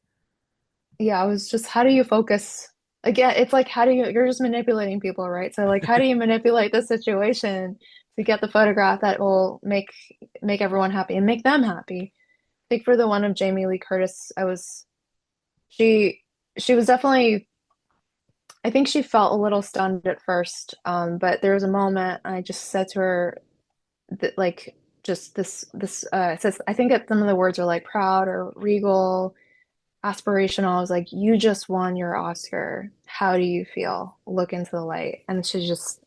Speaker 2: Yeah, it was just how do you focus? Again, it's like how do you're just manipulating people, right? So like how do you manipulate the situation to get the photograph that will make everyone happy and make them happy? I think for the one of Jamie Lee Curtis, she she was definitely I think she felt a little stunned at first. But there was a moment I just said to her that like just this it says I think that some of the words are like proud or regal aspirational. I was like, you just won your Oscar. How do you feel? Look into the light. And she just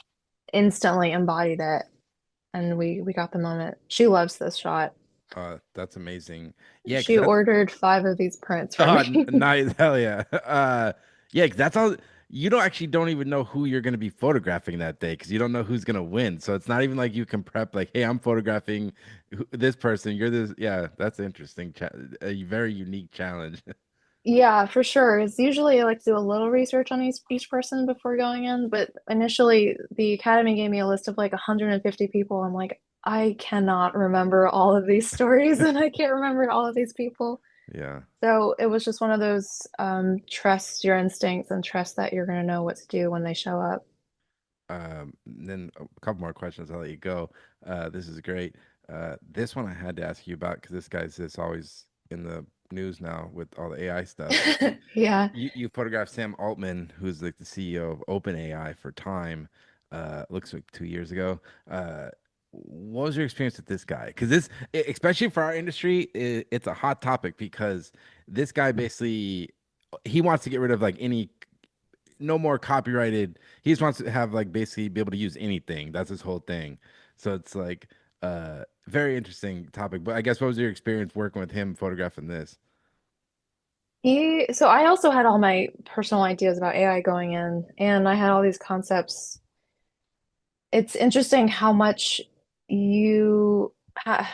Speaker 2: instantly embodied it. And we got the moment. She loves this shot.
Speaker 1: That's amazing. Yeah, because
Speaker 2: She
Speaker 1: that's
Speaker 2: ordered 5 of these prints for
Speaker 1: oh,
Speaker 2: me.
Speaker 1: nice. Hell yeah. Yeah, 'cause that's all you don't even know who you're gonna be photographing that day because you don't know who's gonna win. So it's not even like you can prep like, hey, I'm photographing this person. You're this. Yeah, that's interesting. A very unique challenge.
Speaker 2: Yeah, for sure. It's usually I like to do a little research on each person before going in, but initially the Academy gave me a list of like 150 people. I'm like, I cannot remember all of these stories and I can't remember all of these people.
Speaker 1: Yeah.
Speaker 2: So it was just one of those trust your instincts and trust that you're going to know what to do when they show up.
Speaker 1: Then a couple more questions. I'll let you go. This is great. This one I had to ask you about because this guy's just always in the news now with all the AI stuff.
Speaker 2: Yeah.
Speaker 1: You photographed Sam Altman, who's like the CEO of OpenAI for Time. Looks like 2 years ago. What was your experience with this guy? Because especially for our industry, it's a hot topic because this guy basically he wants to get rid of like any no more copyrighted. He just wants to have like basically be able to use anything. That's his whole thing. So it's like very interesting topic. But I guess what was your experience working with him photographing this?
Speaker 2: So I also had all my personal ideas about AI going in, and I had all these concepts. It's interesting how much you ha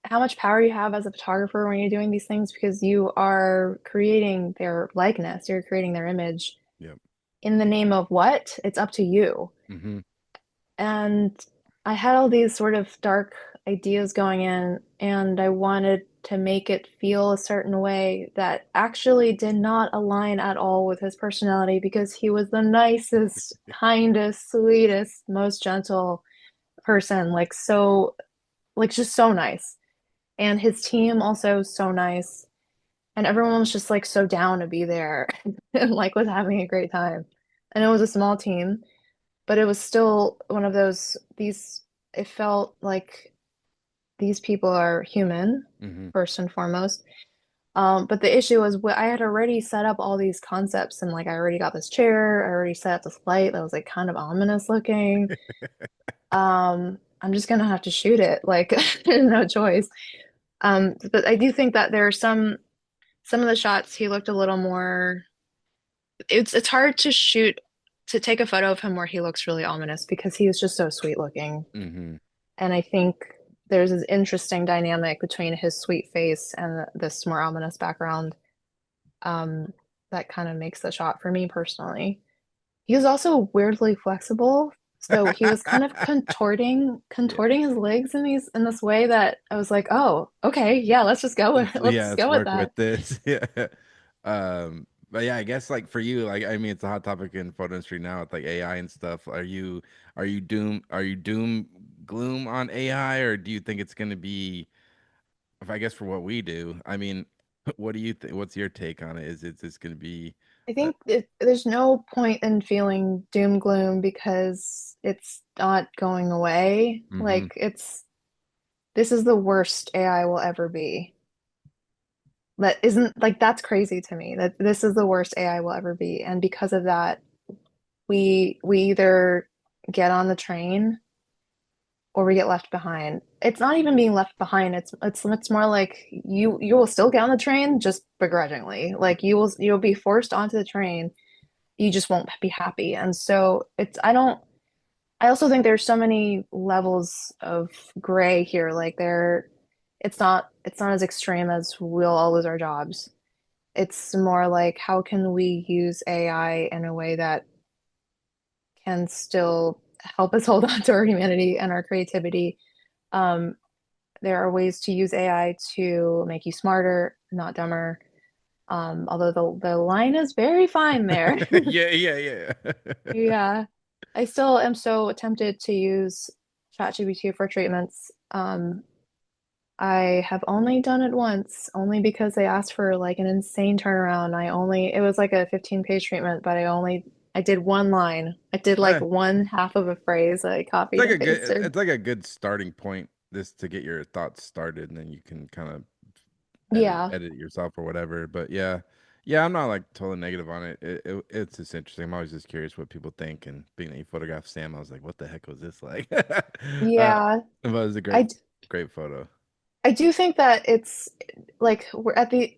Speaker 2: how much power you have as a photographer when you're doing these things because you are creating their likeness, you're creating their image
Speaker 1: Yep.
Speaker 2: in the name of what? It's up to you.
Speaker 1: Mm-hmm.
Speaker 2: And I had all these sort of dark ideas going in, and I wanted to make it feel a certain way that actually did not align at all with his personality because he was the nicest, kindest, sweetest, most gentle person, like so, like just so nice. And his team also so nice. And everyone was just like so down to be there and like was having a great time. And it was a small team, but it was still one of those it felt like these people are human
Speaker 1: Mm-hmm.
Speaker 2: first and foremost. But the issue was I had already set up all these concepts and like I already got this chair, I already set up this light that was like kind of ominous looking. I'm just gonna have to shoot it, like no choice. But I do think that there are some of the shots he looked a little more it's hard to shoot to take a photo of him where he looks really ominous because he is just so sweet looking.
Speaker 1: Mm-hmm.
Speaker 2: And I think there's this interesting dynamic between his sweet face and this more ominous background um, that kind of makes the shot for me personally. He was also weirdly flexible. So he was kind of
Speaker 1: Yeah.
Speaker 2: contorting his legs in this way that I was like, oh, okay, yeah,
Speaker 1: Yeah,
Speaker 2: let's
Speaker 1: let's
Speaker 2: go with
Speaker 1: work
Speaker 2: that.
Speaker 1: with this. Yeah. But yeah, I guess like for you, like I mean it's a hot topic in photo industry now with like AI and stuff. Are you doom gloom on AI or do you think it's gonna be if I guess for what we do, I mean, what do you think what's your take on it? Is it just gonna be
Speaker 2: I
Speaker 1: uh,
Speaker 2: think there's no point in feeling doom gloom because it's not going away.
Speaker 1: mm-hmm,
Speaker 2: Like this is the worst AI will ever be. That isn't like that's crazy to me that this is the worst AI will ever be. And because of that, we either get on the train or we get left behind. It's not even being left behind. It's more like you will still get on the train just begrudgingly. Like you'll be forced onto the train. You just won't be happy. And so it's I also think there's so many levels of gray here. Like it's not as extreme as we'll all lose our jobs. It's more like how can we use AI in a way that can still help us hold on to our humanity and our creativity. Um, there are ways to use AI to make you smarter, not dumber. Although the line is very fine there.
Speaker 1: yeah, yeah, yeah.
Speaker 2: Yeah. I still am so tempted to use ChatGPT for treatments. I have only done it once, only because they asked for like an insane turnaround. It was like a 15-page treatment, but I did one line. I did like
Speaker 1: Eh,
Speaker 2: one half of a phrase I
Speaker 1: it's
Speaker 2: copied
Speaker 1: like
Speaker 2: and
Speaker 1: a good
Speaker 2: pasted.
Speaker 1: it's like a good starting point this to get your thoughts started and then you can kind of
Speaker 2: Yeah.
Speaker 1: edit it yourself or whatever. But yeah, yeah, I'm not like totally negative on it. It's just interesting. I'm always just curious what people think. And being that you photographed Sam, I was like, what the heck was this like?
Speaker 2: Yeah.
Speaker 1: But it was a
Speaker 2: I
Speaker 1: great photo.
Speaker 2: I do think that it's like we're at the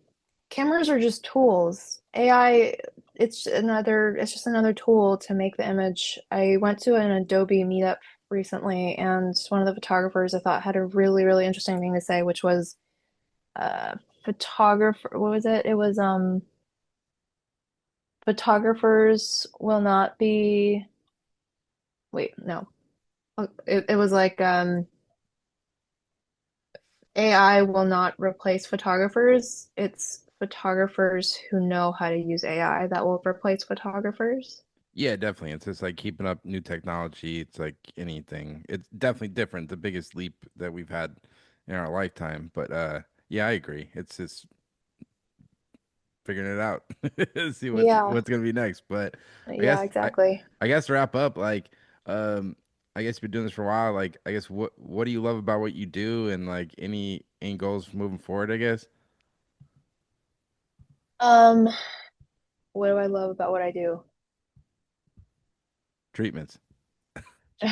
Speaker 2: cameras are just tools. AI, it's just another tool to make the image. I went to an Adobe meetup recently, and one of the photographers I thought had a really, really interesting thing to say, which was photographer, what was it? It was photographers will not be, wait, no. It was like AI will not replace photographers. It's photographers who know how to use AI that will replace photographers.
Speaker 1: Yeah, definitely. It's just like keeping up new technology. It's like anything. It's definitely different. The biggest leap that we've had in our lifetime. But yeah, I agree. It's just figuring it out. See
Speaker 2: Yeah,
Speaker 1: what's gonna be next. But I
Speaker 2: yeah,
Speaker 1: guess I
Speaker 2: exactly.
Speaker 1: I guess to wrap up, like um I guess you've been doing this for a while. Like I guess what do you love about what you do and like any goals moving forward, I guess?
Speaker 2: Um, what do I love about what I do?
Speaker 1: Treatments.
Speaker 2: God.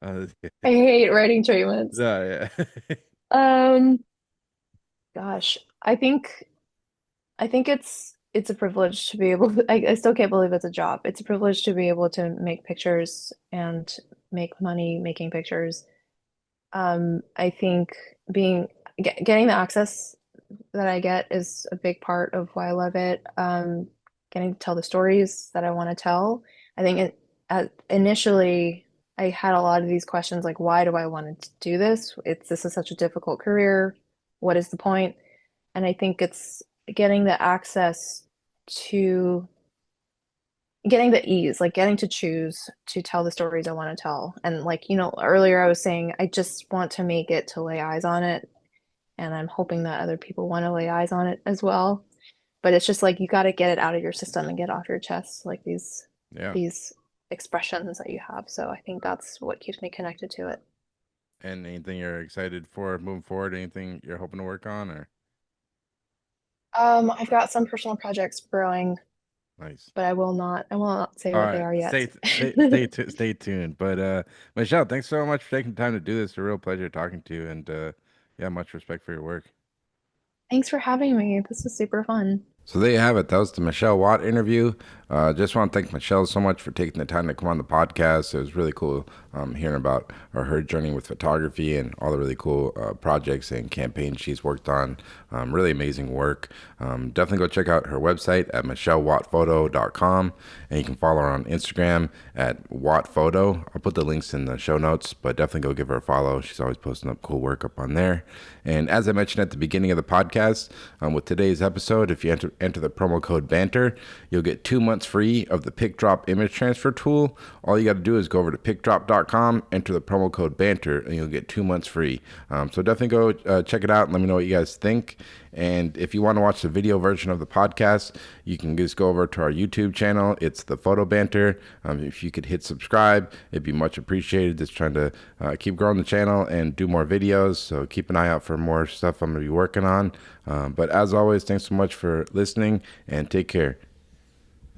Speaker 1: uh,
Speaker 2: I hate writing treatments.
Speaker 1: no, yeah.
Speaker 2: Um, Gosh, I think it's a privilege to be able to, I still can't believe it's a job. It's a privilege to be able to make pictures and make money making pictures. I think getting the access that I get is a big part of why I love it. Getting to tell the stories that I want to tell. I think initially I had a lot of these questions like, why do I want to do this? This is such a difficult career. What is the point? And I think it's getting the access to getting the ease, like getting to choose to tell the stories I want to tell. And like, earlier I was saying, I just want to make it to lay eyes on it. And I'm hoping that other people want to lay eyes on it as well. But it's just like you got to get it out of your system and get off your chest, like
Speaker 1: Yeah.
Speaker 2: these expressions that you have. So I think that's what keeps me connected to it.
Speaker 1: And anything you're excited for moving forward? Anything you're hoping to work on or
Speaker 2: I've got some personal projects brewing,
Speaker 1: nice.
Speaker 2: but I will not say
Speaker 1: All
Speaker 2: what they
Speaker 1: right,
Speaker 2: are yet.
Speaker 1: stay tuned. But Michelle, thanks so much for taking the time to do this. It's a real pleasure talking to you, and yeah, much respect for your work.
Speaker 2: Thanks for having me. This was super fun.
Speaker 1: So there you have it. That was the Michelle Watt interview. Just want to thank Michelle so much for taking the time to come on the podcast. It was really cool hearing about her journey with photography and all the really cool projects and campaigns she's worked on. Really amazing work. Definitely go check out her website at michellewattphoto.com, and you can follow her on Instagram at wattphoto. I'll put the links in the show notes, but definitely go give her a follow. She's always posting up cool work up on there. And as I mentioned at the beginning of the podcast, with today's episode, if you enter the promo code BANTER, you'll get 2 months free of the pick drop image transfer tool. All you got to do is go over to pickdrop.com, enter the promo code BANTER, and you'll get 2 months free. So definitely go check it out and let me know what you guys think. And if you want to watch the video version of the podcast, you can just go over to our YouTube channel. It's the Photo Banter. If you could hit subscribe, it'd be much appreciated. Just trying to keep growing the channel and do more videos. So keep an eye out for more stuff I'm going to be working on. But as always, thanks so much for listening and take care.